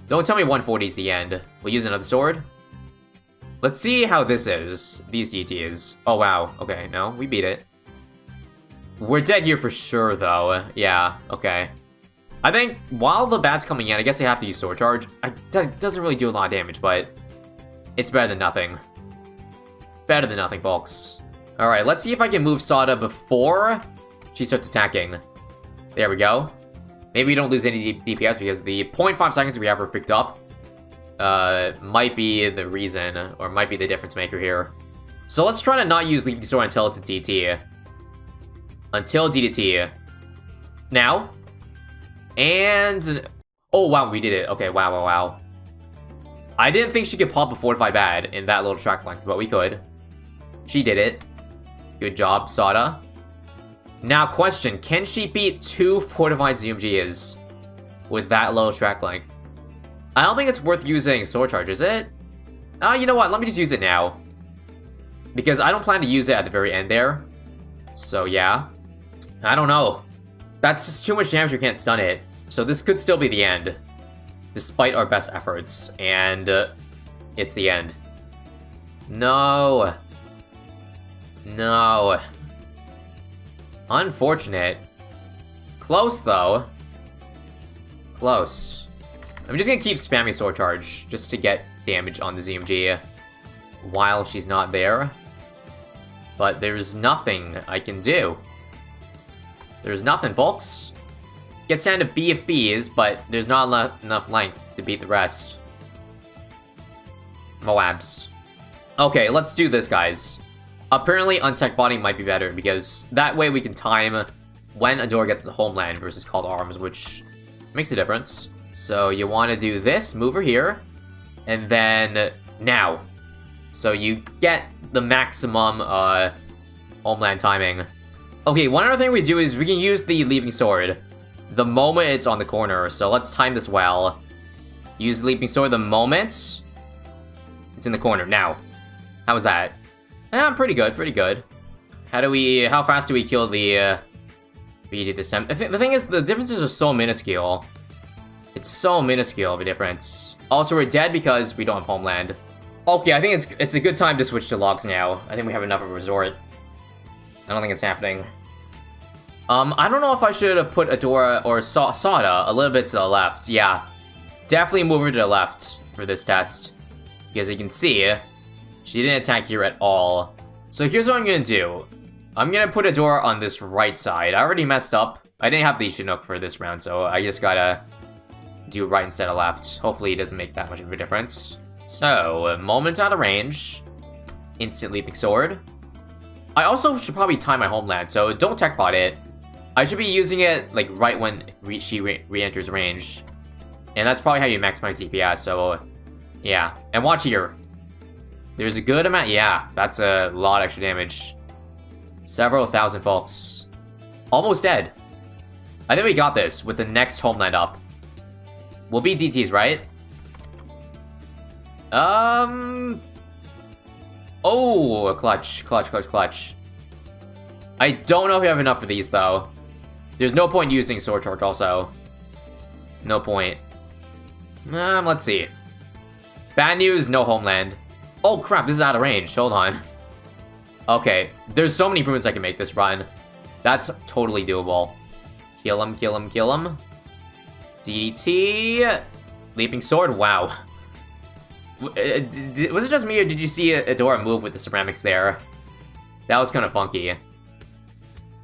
Don't tell me 140 is the end. We'll use another sword. Let's see how this is. These DTs. Oh wow. Okay, no, we beat it. We're dead here for sure, though. Yeah, okay. I think while the bat's coming in, I guess I have to use Sword Charge. It doesn't really do a lot of damage, but it's better than nothing. Better than nothing, folks. Alright, let's see if I can move Sauda before she starts attacking. There we go. Maybe we don't lose any DPS because the 0.5 seconds we have her picked up might be the reason, or might be the difference maker here. So let's try to not use Leaping Sword until it's a DT. Until DDT. Now. And... oh, wow, we did it. Okay, wow. I didn't think she could pop a Fortified Bad in that little track length, but we could. She did it. Good job, Sauda. Now, question. Can she beat 2 Fortified ZMGs with that low track length? I don't think it's worth using Sword Charge, is it? You know what? Let me just use it now. Because I don't plan to use it at the very end there. So, yeah. I don't know. That's just too much damage, we can't stun it. So this could still be the end. Despite our best efforts. And it's the end. No. No. Unfortunate. Close, though. Close. I'm just gonna keep spamming Sword Charge just to get damage on the ZMG while she's not there. But there's nothing I can do. There's nothing, folks. Gets down to BFBs, but there's not enough length to beat the rest. Moabs. Okay, let's do this, guys. Apparently, untech botting might be better, because that way we can time when Adora gets the homeland versus Called Arms, which makes a difference. So you want to do this, move her here, and then now. So you get the maximum homeland timing. Okay, one other thing we do is we can use the Leaping Sword the moment it's on the corner, so let's time this well. Use the Leaping Sword the moment it's in the corner. Now, how was that? Pretty good, pretty good. How fast do we kill the BD this time? The thing is, the differences are so minuscule. It's so minuscule of a difference. Also, we're dead because we don't have homeland. Okay, I think it's a good time to switch to logs now. I think we have enough of a resort. I don't think it's happening. I don't know if I should have put Adora or Sauda a little bit to the left. Yeah, definitely move her to the left for this test. Because you can see, she didn't attack here at all. So here's what I'm gonna do. I'm gonna put Adora on this right side. I already messed up I didn't have the Chinook for this round, so I just gotta do right instead of left. Hopefully it doesn't make that much of a difference. So, moment out of range. Instant leaping sword. I also should probably time my homeland, so don't tech bot it. I should be using it like right when she re-enters range. And that's probably how you maximize DPS, so yeah. And watch here. There's a good amount, yeah, that's a lot of extra damage. Several thousand folks. Almost dead. I think we got this with the next homeland up. We'll be DTs, right? Oh, clutch. I don't know if we have enough for these, though. There's no point using Sword Charge, also. No point. Let's see. Bad news, no homeland. Oh, crap, this is out of range. Hold on. Okay, there's so many improvements I can make this run. That's totally doable. Kill him. DDT. Leaping Sword, wow. Was it just me, or did you see Adora move with the ceramics there? That was kind of funky.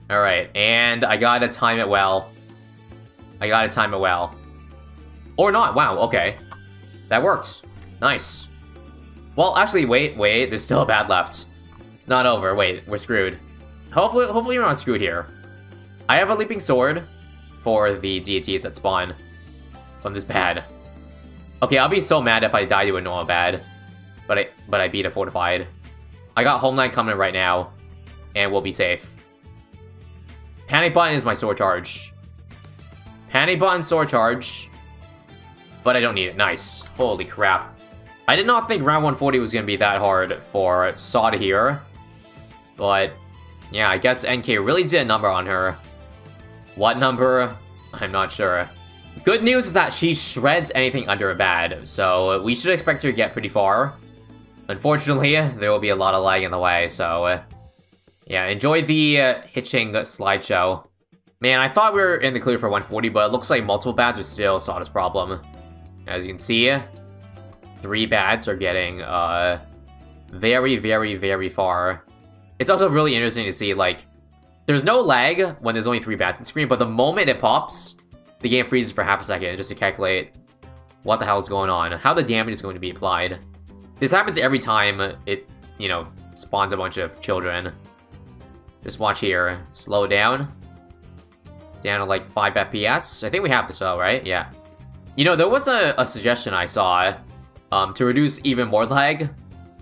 Alright, and I gotta time it well. Or not, wow, okay. That worked. Nice. Well, actually, wait, there's still a bad left. It's not over, wait, we're screwed. Hopefully we're not screwed here. I have a Leaping Sword for the deities that spawn from this bad. Okay, I'll be so mad if I die to a normal bad, but I beat a fortified. I got Homeland coming right now, and we'll be safe. Panic Button is my sword charge. Panic Button, sword charge, but I don't need it. Nice. Holy crap. I did not think round 140 was going to be that hard for Sauda here, but yeah, I guess NK really did a number on her. What number? I'm not sure. Good news is that she shreds anything under a bad, so we should expect her to get pretty far. Unfortunately, there will be a lot of lag in the way, so yeah, enjoy the hitching slideshow. Man, I thought we were in the clear for 140, but it looks like multiple bads are still Sauda's problem. As you can see, 3 bads are getting very far. It's also really interesting to see, like, there's no lag when there's only 3 bads in screen, but the moment it pops, the game freezes for half a second just to calculate what the hell is going on, how the damage is going to be applied. This happens every time it, you know, spawns a bunch of children. Just watch here. Slow down. Down to like 5 FPS. I think we have this though, right? Yeah. You know, there was a suggestion I saw to reduce even more lag,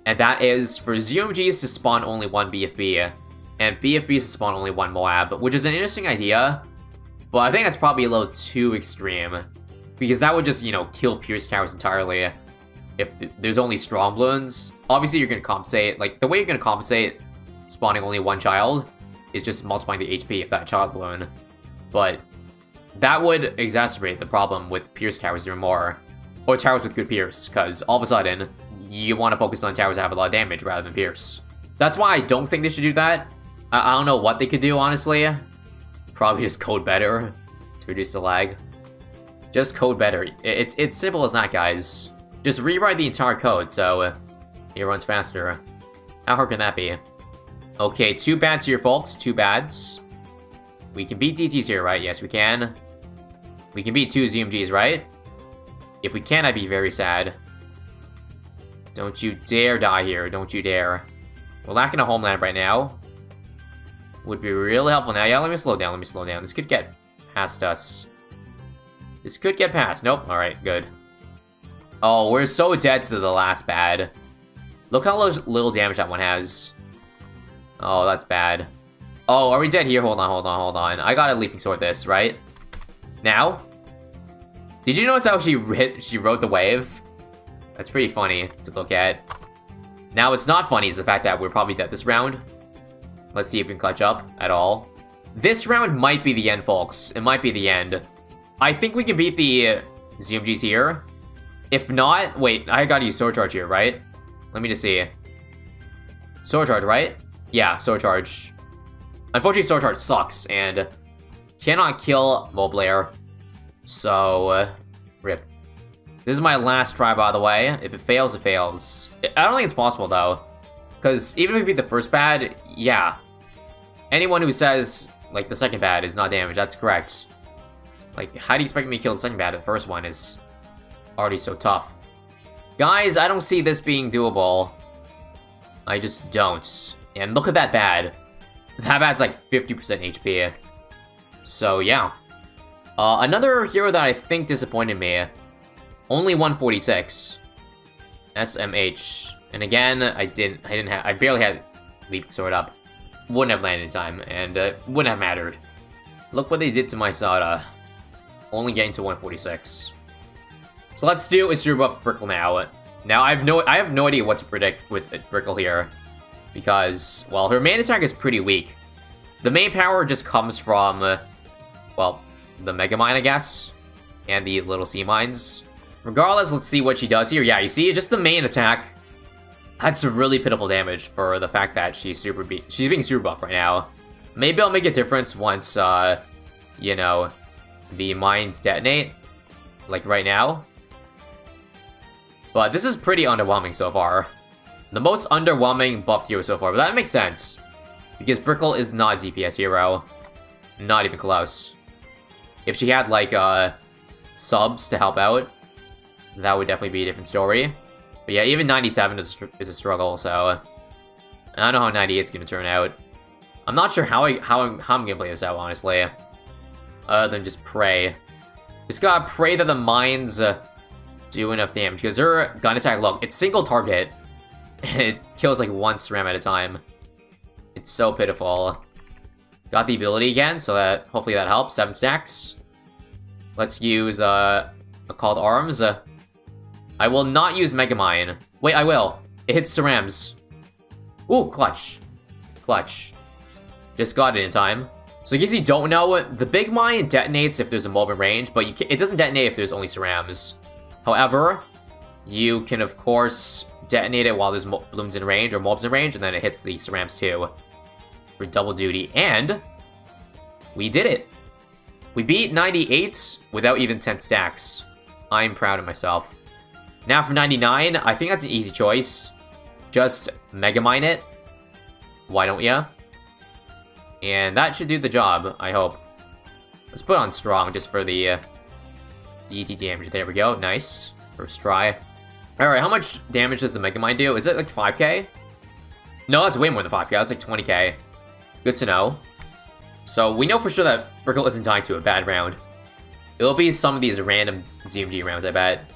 and that is for ZMGs to spawn only 1 BFB, and BFBs to spawn only 1 Moab, which is an interesting idea. But I think that's probably a little too extreme, because that would just, you know, kill Pierce Towers entirely if there's only strong balloons. Obviously, you're going to compensate. Like, the way you're going to compensate spawning only 1 child is just multiplying the HP of that child balloon. But that would exacerbate the problem with Pierce Towers even more. Or towers with good Pierce, because all of a sudden, you want to focus on towers that have a lot of damage rather than Pierce. That's why I don't think they should do that. I don't know what they could do, honestly. Probably just code better to reduce the lag. Just code better. It's simple as that, guys. Just rewrite the entire code so it runs faster. How hard can that be? Okay, 2 bads here, folks. 2 bads. We can beat DTs here, right? Yes, we can. We can beat 2 ZMGs, right? If we can, I'd be very sad. Don't you dare die here. Don't you dare. We're lacking a homeland right now. Would be really helpful now. Yeah, let me slow down. This could get past us. This could get past. Nope. Alright, good. Oh, we're so dead to the last bad. Look how little damage that one has. Oh, that's bad. Oh, are we dead here? Hold on. I got a Leaping Sword this, right? Now? Did you notice how she rode the wave? That's pretty funny to look at. Now, what's not funny is the fact that we're probably dead this round. Let's see if we can clutch up at all. This round might be the end, folks. It might be the end. I think we can beat the ZMGs here. If not, wait, I gotta use Sword Charge here, right? Let me just see. Sword Charge, right? Yeah, Sword Charge. Unfortunately, Sword Charge sucks, and cannot kill Moblair. So, rip. This is my last try, by the way. If it fails, it fails. I don't think it's possible, though. Because even if we beat the first bad, yeah. Anyone who says like, the second bat is not damaged. That's correct. Like, how do you expect me to kill the second bat? The first one is already so tough. Guys, I don't see this being doable. I just don't. And look at that bat. That bat's like 50% HP. So, yeah. Another hero that I think disappointed me. Only 146. SMH. And again, I barely had Leap Sword up. Wouldn't have landed in time, and wouldn't have mattered. Look what they did to my Sauda. Only getting to 146. So let's do a super buff Brickell now. Now I have no idea what to predict with Brickell here, because well, her main attack is pretty weak. The main power just comes from well, the Mega Mine, I guess, and the little sea mines. Regardless, let's see what she does here. Yeah, you see, just the main attack. That's really pitiful damage for the fact that she's being super buff right now. Maybe I'll make a difference once, you know, the mines detonate, like right now. But this is pretty underwhelming so far. The most underwhelming buff hero so far, but that makes sense. Because Brickell is not a DPS hero. Not even close. If she had, like, subs to help out, that would definitely be a different story. But yeah, even 97 is a struggle, so I don't know how 98's gonna turn out. I'm not sure how I'm gonna play this out, honestly. Other than just pray. Just gotta pray that the mines do enough damage, because her gun attack, look, it's single target. It kills like one SRAM at a time. It's so pitiful. Got the ability again, so that hopefully that helps. 7 stacks. Let's use a Called Arms. I will not use Mega Mine. Wait, I will. It hits Cerams. Ooh, clutch. Clutch. Just got it in time. So in case you don't know, the Big Mine detonates if there's a mob in range, but it doesn't detonate if there's only Cerams. However, you can of course detonate it while there's balloons in range or mobs in range, and then it hits the Cerams too. For double duty. And we did it. We beat 98 without even 10 stacks. I'm proud of myself. Now for 99, I think that's an easy choice. Just Mega Mine it. Why don't ya? And that should do the job, I hope. Let's put on Strong just for the DT damage. There we go. Nice. First try. Alright, how much damage does the Mega Mine do? Is it like 5k? No, that's way more than 5k. That's like 20k. Good to know. So we know for sure that Brickell isn't dying to a bad round. It'll be some of these random ZMG rounds, I bet.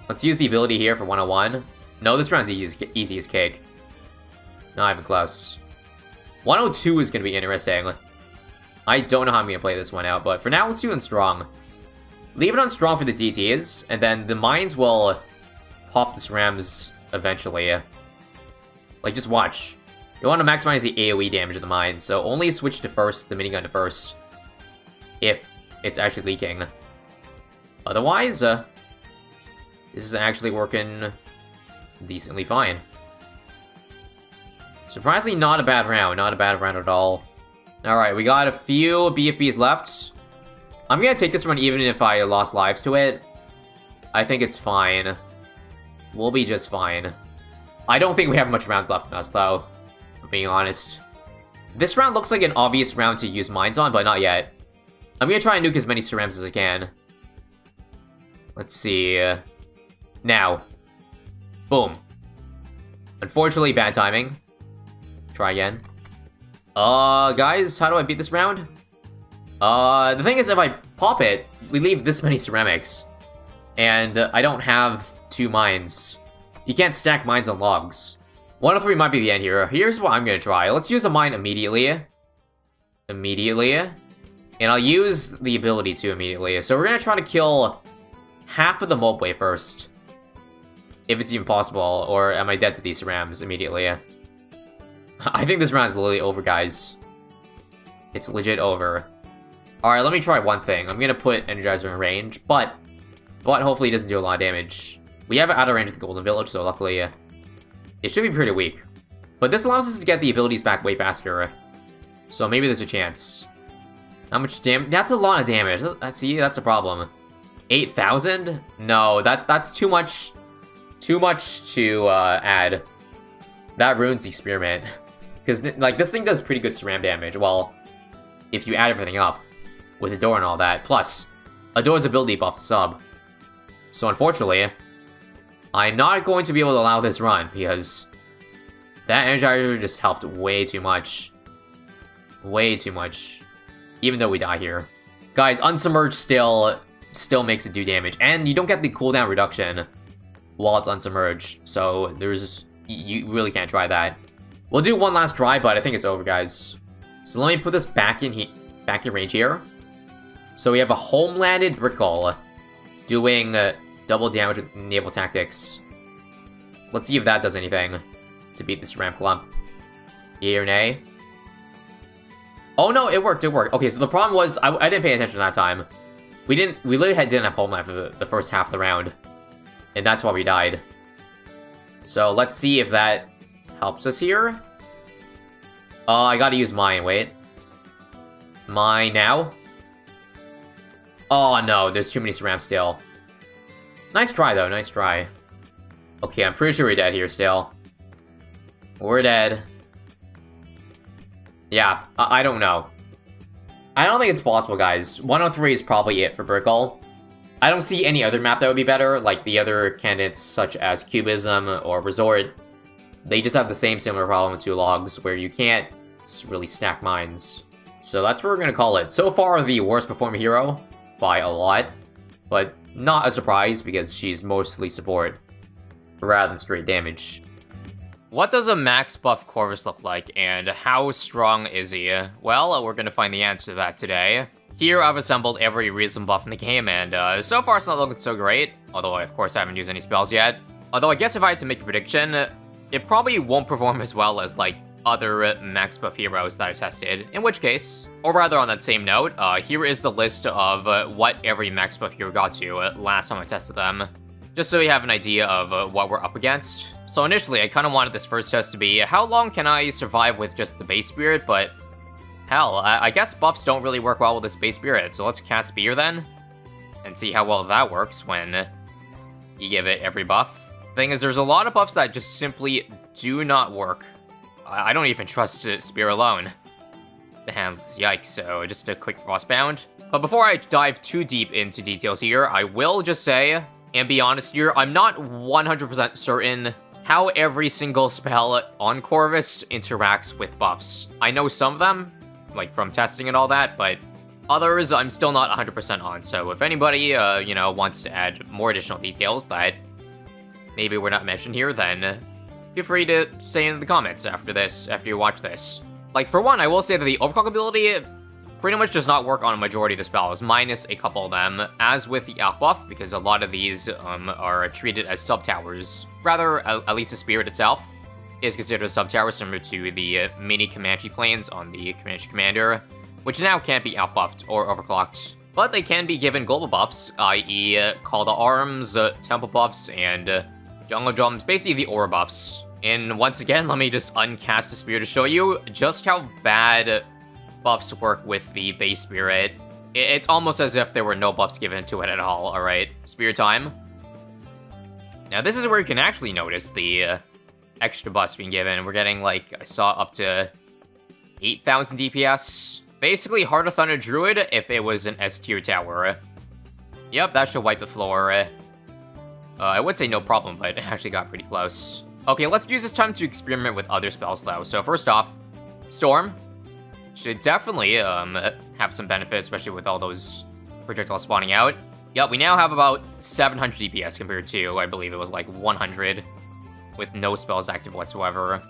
Let's use the ability here for 101. No, this round's easy as cake. Not even close. 102 is going to be interesting. I don't know how I'm going to play this one out, but for now, let's do it on Strong. Leave it on Strong for the DTs, and then the mines will pop the SRAMs eventually. Like, just watch. You want to maximize the AoE damage of the mine, so only switch to first, the minigun to first, if it's actually leaking. Otherwise, this is actually working decently fine. Surprisingly, not a bad round. Not a bad round at all. Alright, we got a few BFBs left. I'm gonna take this run even if I lost lives to it. I think it's fine. We'll be just fine. I don't think we have much rounds left in us, though. For being honest. This round looks like an obvious round to use mines on, but not yet. I'm gonna try and nuke as many Cerams as I can. Let's see. Now. Boom. Unfortunately, bad timing. Try again. Guys, how do I beat this round? The thing is, if I pop it, we leave this many ceramics. And I don't have 2 mines. You can't stack mines on logs. 103 might be the end here. Here's what I'm gonna try. Let's use a mine immediately. And I'll use the ability to immediately. So we're gonna try to kill half of the mob wave first. If it's even possible, or am I dead to these Cerams immediately? I think this round is literally over, guys. It's legit over. Alright, let me try one thing. I'm gonna put Energizer in range, but hopefully it doesn't do a lot of damage. We have it out of range of the Golden Village, so luckily it should be pretty weak. But this allows us to get the abilities back way faster. So maybe there's a chance. How much damage? That's a lot of damage. See, that's a problem. 8,000? No, that's too much. Too much to add. That ruins the experiment. Because, like, this thing does pretty good SRAM damage. Well, if you add everything up, with the door and all that. Plus, a door's ability buff the sub. So unfortunately, I'm not going to be able to allow this run, because that Energizer just helped way too much. Way too much. Even though we die here. Guys, Unsubmerged still makes it do damage, and you don't get the cooldown reduction while it's unsubmerged, so you really can't try that. We'll do one last try, but I think it's over, guys. So let me put this back in range here. So we have a home-landed Brickell doing double damage with naval tactics. Let's see if that does anything to beat this ramp clump. Yay or nay? Oh no, it worked, it worked. Okay, so the problem was I didn't pay attention that time. We literally didn't have homeland for the first half of the round. And that's why we died. So let's see if that helps us here. I gotta use mine, wait. Mine now? Oh no, there's too many SRAM still. Nice try though, nice try. Okay, I'm pretty sure we're dead here still. We're dead. Yeah, I don't know. I don't think it's possible, guys. 103 is probably it for Brickell. I don't see any other map that would be better, like the other candidates such as Cubism or Resort. They just have the similar problem with 2 logs, where you can't really stack mines. So that's what we're gonna call it. So far, the worst performing hero, by a lot. But not a surprise, because she's mostly support, rather than straight damage. What does a max buff Corvus look like, and how strong is he? Well, we're gonna find the answer to that today. Here, I've assembled every reasonable buff in the game, and so far it's not looking so great. Although, of course, I haven't used any spells yet. Although, I guess if I had to make a prediction, it probably won't perform as well as, like, other max buff heroes that I tested. In which case, or rather on that same note, here is the list of what every max buff hero got to last time I tested them. Just so you have an idea of what we're up against. So initially, I kind of wanted this first test to be, how long can I survive with just the base spirit, but hell, I guess buffs don't really work well with this base spirit, so let's cast Spear then, and see how well that works when you give it every buff. Thing is, there's a lot of buffs that just simply do not work. I don't even trust Spear alone. The handless, yikes, so just a quick Frostbound. But before I dive too deep into details here, I will just say, and be honest here, I'm not 100% certain how every single spell on Corvus interacts with buffs. I know some of them, like from testing and all that, but others I'm still not 100% on. So if anybody, you know, wants to add more additional details that maybe were not mentioned here, then feel free to say in the comments after you watch this. Like, for one, I will say that the Overclock ability pretty much does not work on a majority of the spells, minus a couple of them, as with the out buff, because a lot of these are treated as sub-towers. Rather, at least the Spirit itself is considered a sub-tower, similar to the mini Comanche planes on the Comanche Commander, which now can't be out-buffed or overclocked. But they can be given global buffs, i.e. Call to Arms, Temple buffs, and Jungle Drums, basically the aura buffs. And once again, let me just uncast the Spirit to show you just how bad buffs work with the base Spirit. It's almost as if there were no buffs given to it at all, alright? Spirit time. Now this is where you can actually notice the extra buffs being given. We're getting, like, I saw up to 8,000 DPS. Basically, Heart of Thunder Druid if it was an S tier tower. Yep, that should wipe the floor. I would say no problem, but it actually got pretty close. Okay, let's use this time to experiment with other spells, though. So first off, Storm should definitely have some benefit, especially with all those projectiles spawning out. Yep, we now have about 700 DPS compared to, I believe it was like 100, with no spells active whatsoever.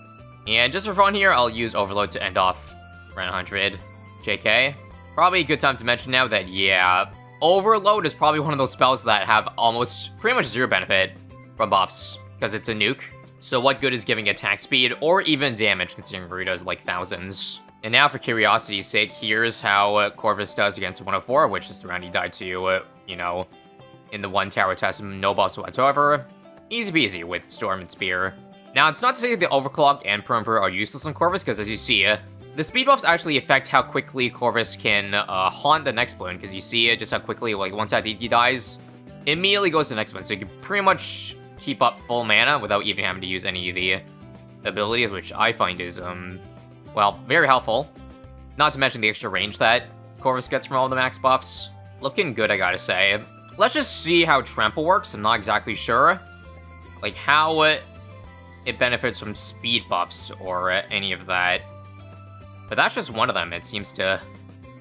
And just for fun here, I'll use Overload to end off around 100. JK. Probably a good time to mention now that, yeah, Overload is probably one of those spells that have almost pretty much zero benefit from buffs, because it's a nuke. So what good is giving attack speed or even damage, considering Rita does like thousands? And now, for curiosity's sake, here's how Corvus does against 104, which is the round he died to, you know, in the one tower test, no buffs whatsoever. Easy peasy with Storm and Spear. Now, it's not to say that the Overclock and Permper are useless on Corvus, because as you see, the speed buffs actually affect how quickly Corvus can haunt the next balloon, because you see just how quickly, like, once that DT dies, it immediately goes to the next one, so you can pretty much keep up full mana without even having to use any of the abilities, which I find is, well, very helpful. Not to mention the extra range that Corvus gets from all the max buffs. Looking good, I gotta say. Let's just see how Trample works. I'm not exactly sure. Like, how it benefits from speed buffs or any of that. But that's just one of them. It seems to,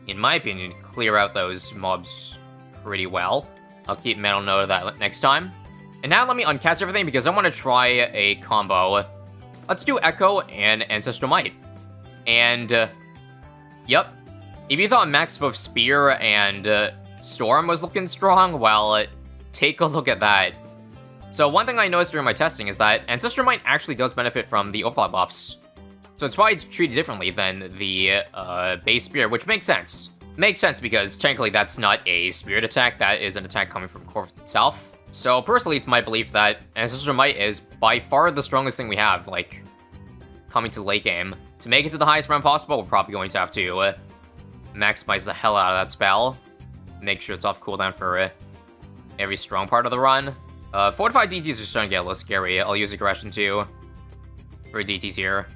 in my opinion, clear out those mobs pretty well. I'll keep mental note of that next time. And now let me uncast everything because I want to try a combo. Let's do Echo and Ancestral Might. And, yep. If you thought max buff Spear and Storm was looking strong, well, take a look at that. So one thing I noticed during my testing is that Ancestral Might actually does benefit from the overlap buffs. So it's probably treated differently than the base Spear, which makes sense. Makes sense because technically that's not a Spirit attack, that is an attack coming from Corvus itself. So personally, it's my belief that Ancestral Might is by far the strongest thing we have, like, coming to the late game. To make it to the highest round possible, we're probably going to have to maximize the hell out of that spell. Make sure it's off cooldown for every strong part of the run. Fortified DTs are starting to get a little scary. I'll use Aggression too for DTs here.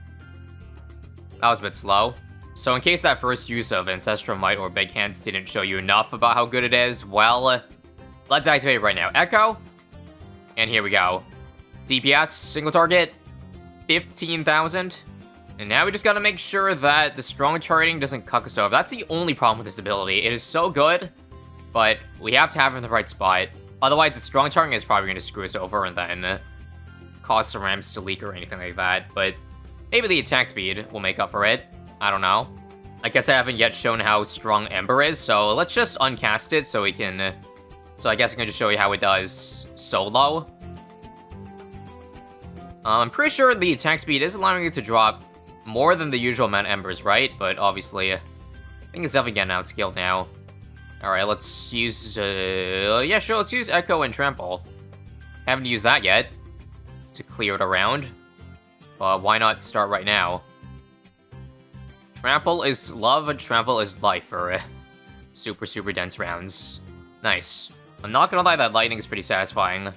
That was a bit slow. So in case that first use of Ancestral Might or Big Hands didn't show you enough about how good it is, well, let's activate it right now. Echo. And here we go. DPS, single target, 15,000. And now we just gotta make sure that the strong charting doesn't cuck us over. That's the only problem with this ability. It is so good, but we have to have it in the right spot. Otherwise, the strong charting is probably gonna screw us over and then cause ceramics to leak or anything like that. But maybe the attack speed will make up for it. I don't know. I guess I haven't yet shown how strong Ember is, so let's just uncast it so we can... So I guess I can just show you how it does solo. I'm pretty sure the attack speed is allowing it to drop more than the usual amount of Embers, right? But obviously, I think it's definitely getting outscaled now. Alright, let's use... yeah, sure, let's use Echo and Trample. Haven't used that yet to clear it around. But why not start right now? Trample is love and Trample is life for super, super dense rounds. Nice. I'm not gonna lie, that lightning is pretty satisfying.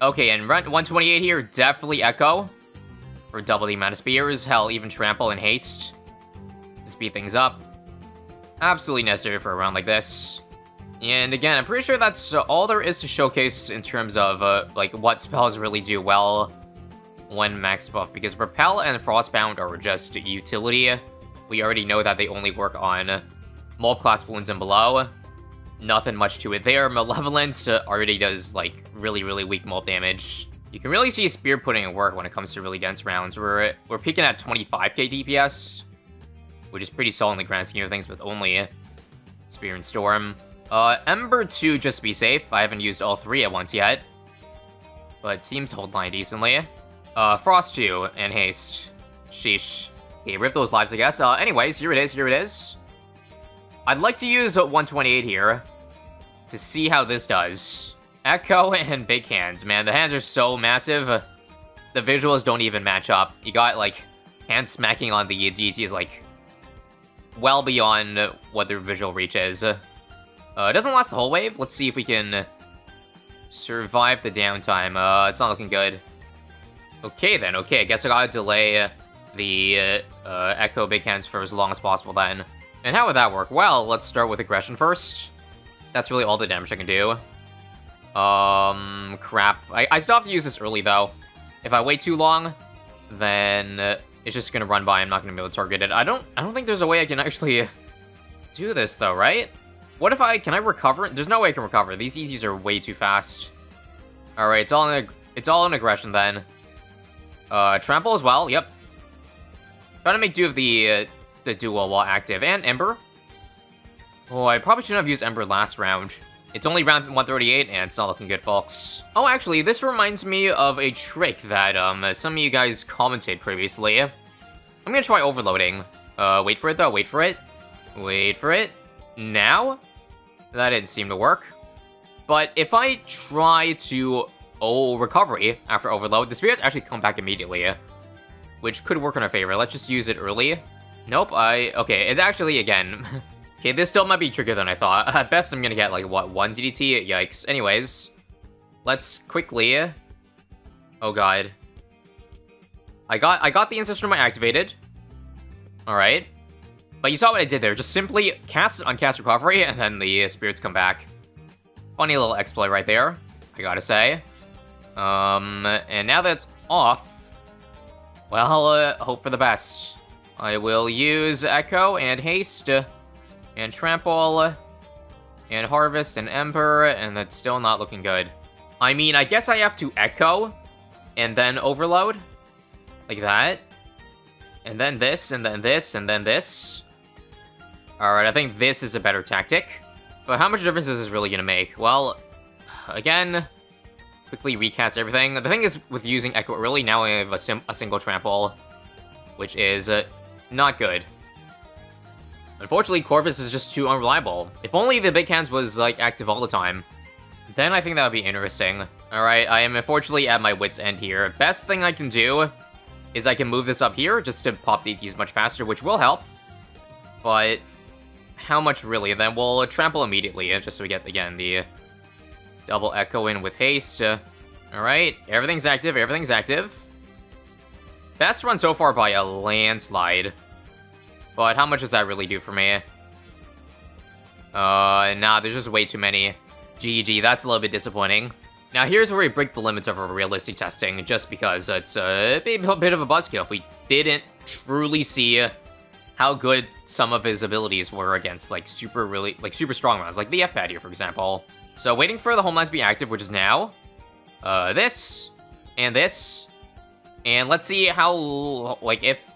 Okay, and rent 128 here, definitely Echo. For double the amount of spears, hell, even Trample and Haste. To speed things up. Absolutely necessary for a round like this. And again, I'm pretty sure that's all there is to showcase in terms of, like, what spells really do well when max buff. Because Repel and Frostbound are just utility. We already know that they only work on mob class wounds and below. Nothing much to it there. Malevolence already does, like, really, really weak mob damage. You can really see Spear putting in work when it comes to really dense rounds. We're peaking at 25k DPS, which is pretty solid in the grand scheme of things with only Spear and Storm. Ember 2, just to be safe. I haven't used all three at once yet, but it seems to hold line decently. Frost 2 and Haste. Sheesh. Okay, rip those lives, I guess. Anyways, here it is. I'd like to use 128 here to see how this does. Echo and Big Hands, man. The hands are so massive. The visuals don't even match up. You got, like, hand smacking on the DT is, like, well beyond what their visual reach is. It doesn't last the whole wave. Let's see if we can survive the downtime. It's not looking good. Okay, then. Okay, I guess I gotta delay the Echo Big Hands for as long as possible then. And how would that work? Well, let's start with Aggression first. That's really all the damage I can do. Crap. I still have to use this early, though. If I wait too long, then it's just gonna run by. I'm not gonna be able to target it. I don't think there's a way I can actually do this, though, right? What if can I recover? There's no way I can recover. These ETs are way too fast. Alright, it's all in Aggression, then. Trample as well, yep. Trying to make do of the dual while active. And Ember. Oh, I probably shouldn't have used Ember last round. It's only round 138, and it's not looking good, folks. Oh, actually, this reminds me of a trick that some of you guys commented previously. I'm gonna try overloading. Wait for it, though. Wait for it. Wait for it. Now? That didn't seem to work. But if I try to recovery after overload, the spirits actually come back immediately, which could work in our favor. Let's just use it early. Nope, okay, it's actually, again... Okay, this still might be trickier than I thought. At best, I'm gonna get, like, what, 1 DDT? Yikes. Anyways, let's quickly... Oh, God. I got the Ancestral Might activated. Alright. But you saw what I did there. Just simply cast uncast recovery, and then the spirits come back. Funny little exploit right there, I gotta say. And now that it's off, well, hope for the best. I will use Echo and Haste, and Trample, and Harvest, and Ember, and that's still not looking good. I mean, I guess I have to Echo, and then Overload, like that. And then this, and then this, and then this. Alright, I think this is a better tactic. But how much difference is this really gonna make? Well, again, quickly recast everything. The thing is, with using Echo, really, now I have a single Trample, which is not good. Unfortunately, Corvus is just too unreliable. If only the big hands was, like, active all the time, then I think that would be interesting. Alright, I am unfortunately at my wit's end here. Best thing I can do is I can move this up here just to pop DTs much faster, which will help. But how much really? Then we'll trample immediately, just so we get, again, the double Echo in with Haste. Alright, everything's active, everything's active. Best run so far by a landslide. But how much does that really do for me? Nah, there's just way too many. GG, that's a little bit disappointing. Now here's where we break the limits of our realistic testing, just because it's a bit of a buzzkill. If we didn't truly see how good some of his abilities were against, like, super strong rounds, like the F-pad here, for example. So waiting for the Homeland to be active, which is now. This, and let's see how, like, if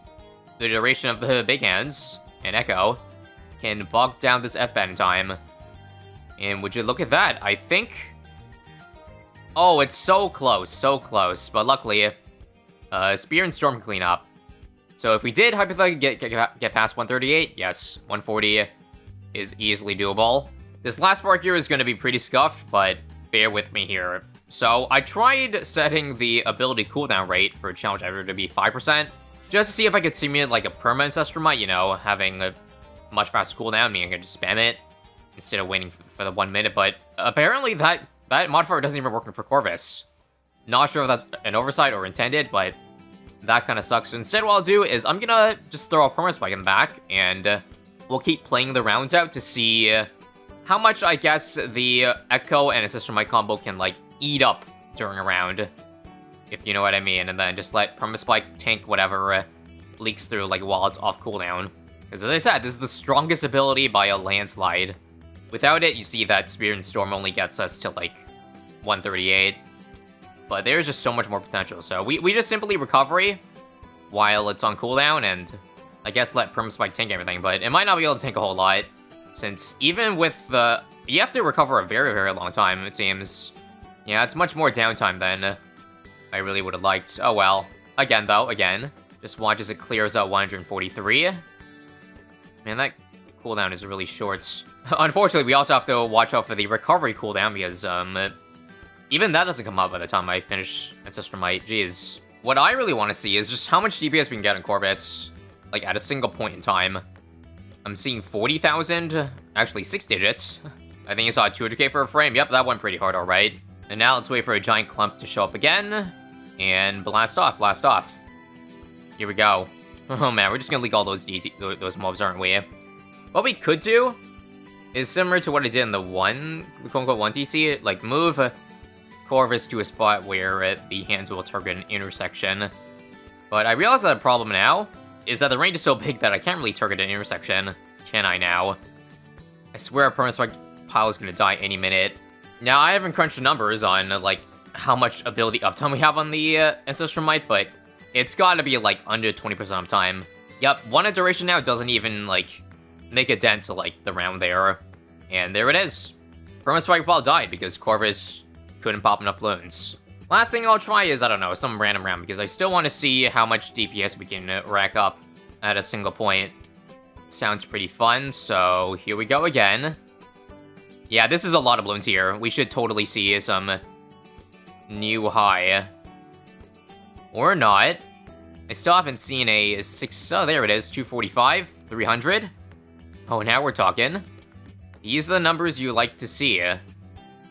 the duration of the big hands and Echo can bog down this F-pad in time. And would you look at that? I think... Oh, it's so close, but luckily, Spear and Storm can clean up. So if we did hypothetically get past 138, yes, 140 is easily doable. This last part here is going to be pretty scuffed, but bear with me here. So I tried setting the ability cooldown rate for Challenge Editor to be 5%, just to see if I could simulate like a perma Ancestor Might, you know, having a much faster cooldown, meaning I could just spam it instead of waiting for the 1 minute, but apparently that modifier doesn't even work for Corvus. Not sure if that's an oversight or intended, but that kind of sucks. So instead what I'll do is I'm gonna just throw a perma spike in the back, and we'll keep playing the rounds out to see how much, I guess, the Echo and Ancestor Might combo can, like, eat up during a round, if you know what I mean, and then just let perma spike tank whatever leaks through, like, while it's off cooldown. Because as I said, this is the strongest ability by a landslide. Without it, you see that Spear and Storm only gets us to, like, 138. But there's just so much more potential. So we just simply recovery while it's on cooldown, and I guess let Permaspike tank everything. But it might not be able to tank a whole lot, since even with you have to recover a very, very long time, it seems. Yeah, it's much more downtime than I really would have liked. Oh well. Again, though, just watch as it clears out 143. Man, that cooldown is really short. Unfortunately, we also have to watch out for the recovery cooldown, because even that doesn't come up by the time I finish Ancestor Might. Jeez. What I really want to see is just how much DPS we can get in Corvus, like, at a single point in time. I'm seeing 40,000, actually 6 digits. I think you saw 200k for a frame. Yep, that went pretty hard, alright. And now let's wait for a giant clump to show up again, and blast off. Here we go. Oh man, we're just gonna leak all those mobs, aren't we? What we could do is similar to what I did in the quote-unquote 1 TC, like move Corvus to a spot where the hands will target an intersection. But I realize that the problem now is that the range is so big that I can't really target an intersection. Can I now? I swear a perma-spike pile is gonna die any minute. Now, I haven't crunched the numbers on, like, how much ability uptime we have on the Ancestor Might, but it's gotta be, like, under 20% uptime. Yep, 1 duration now doesn't even, like, make a dent to, like, the round there. And there it is. Perma-spike pile died because Corvus couldn't pop enough balloons. Last thing I'll try is, I don't know, some random round, because I still want to see how much DPS we can rack up at a single point. Sounds pretty fun, so here we go again. Yeah, this is a lot of balloons here. We should totally see some new high. Or not. I still haven't seen a 6... Oh, there it is. 245, 300. Oh, now we're talking. These are the numbers you like to see.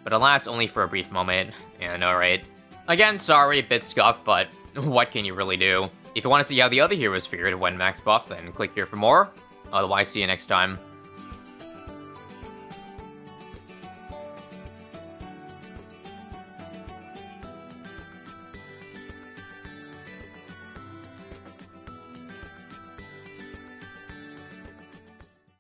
But alas, only for a brief moment. And alright. Again, sorry, a bit scuffed, but what can you really do? If you want to see how the other heroes fared when max buff, then click here for more. Otherwise, see you next time.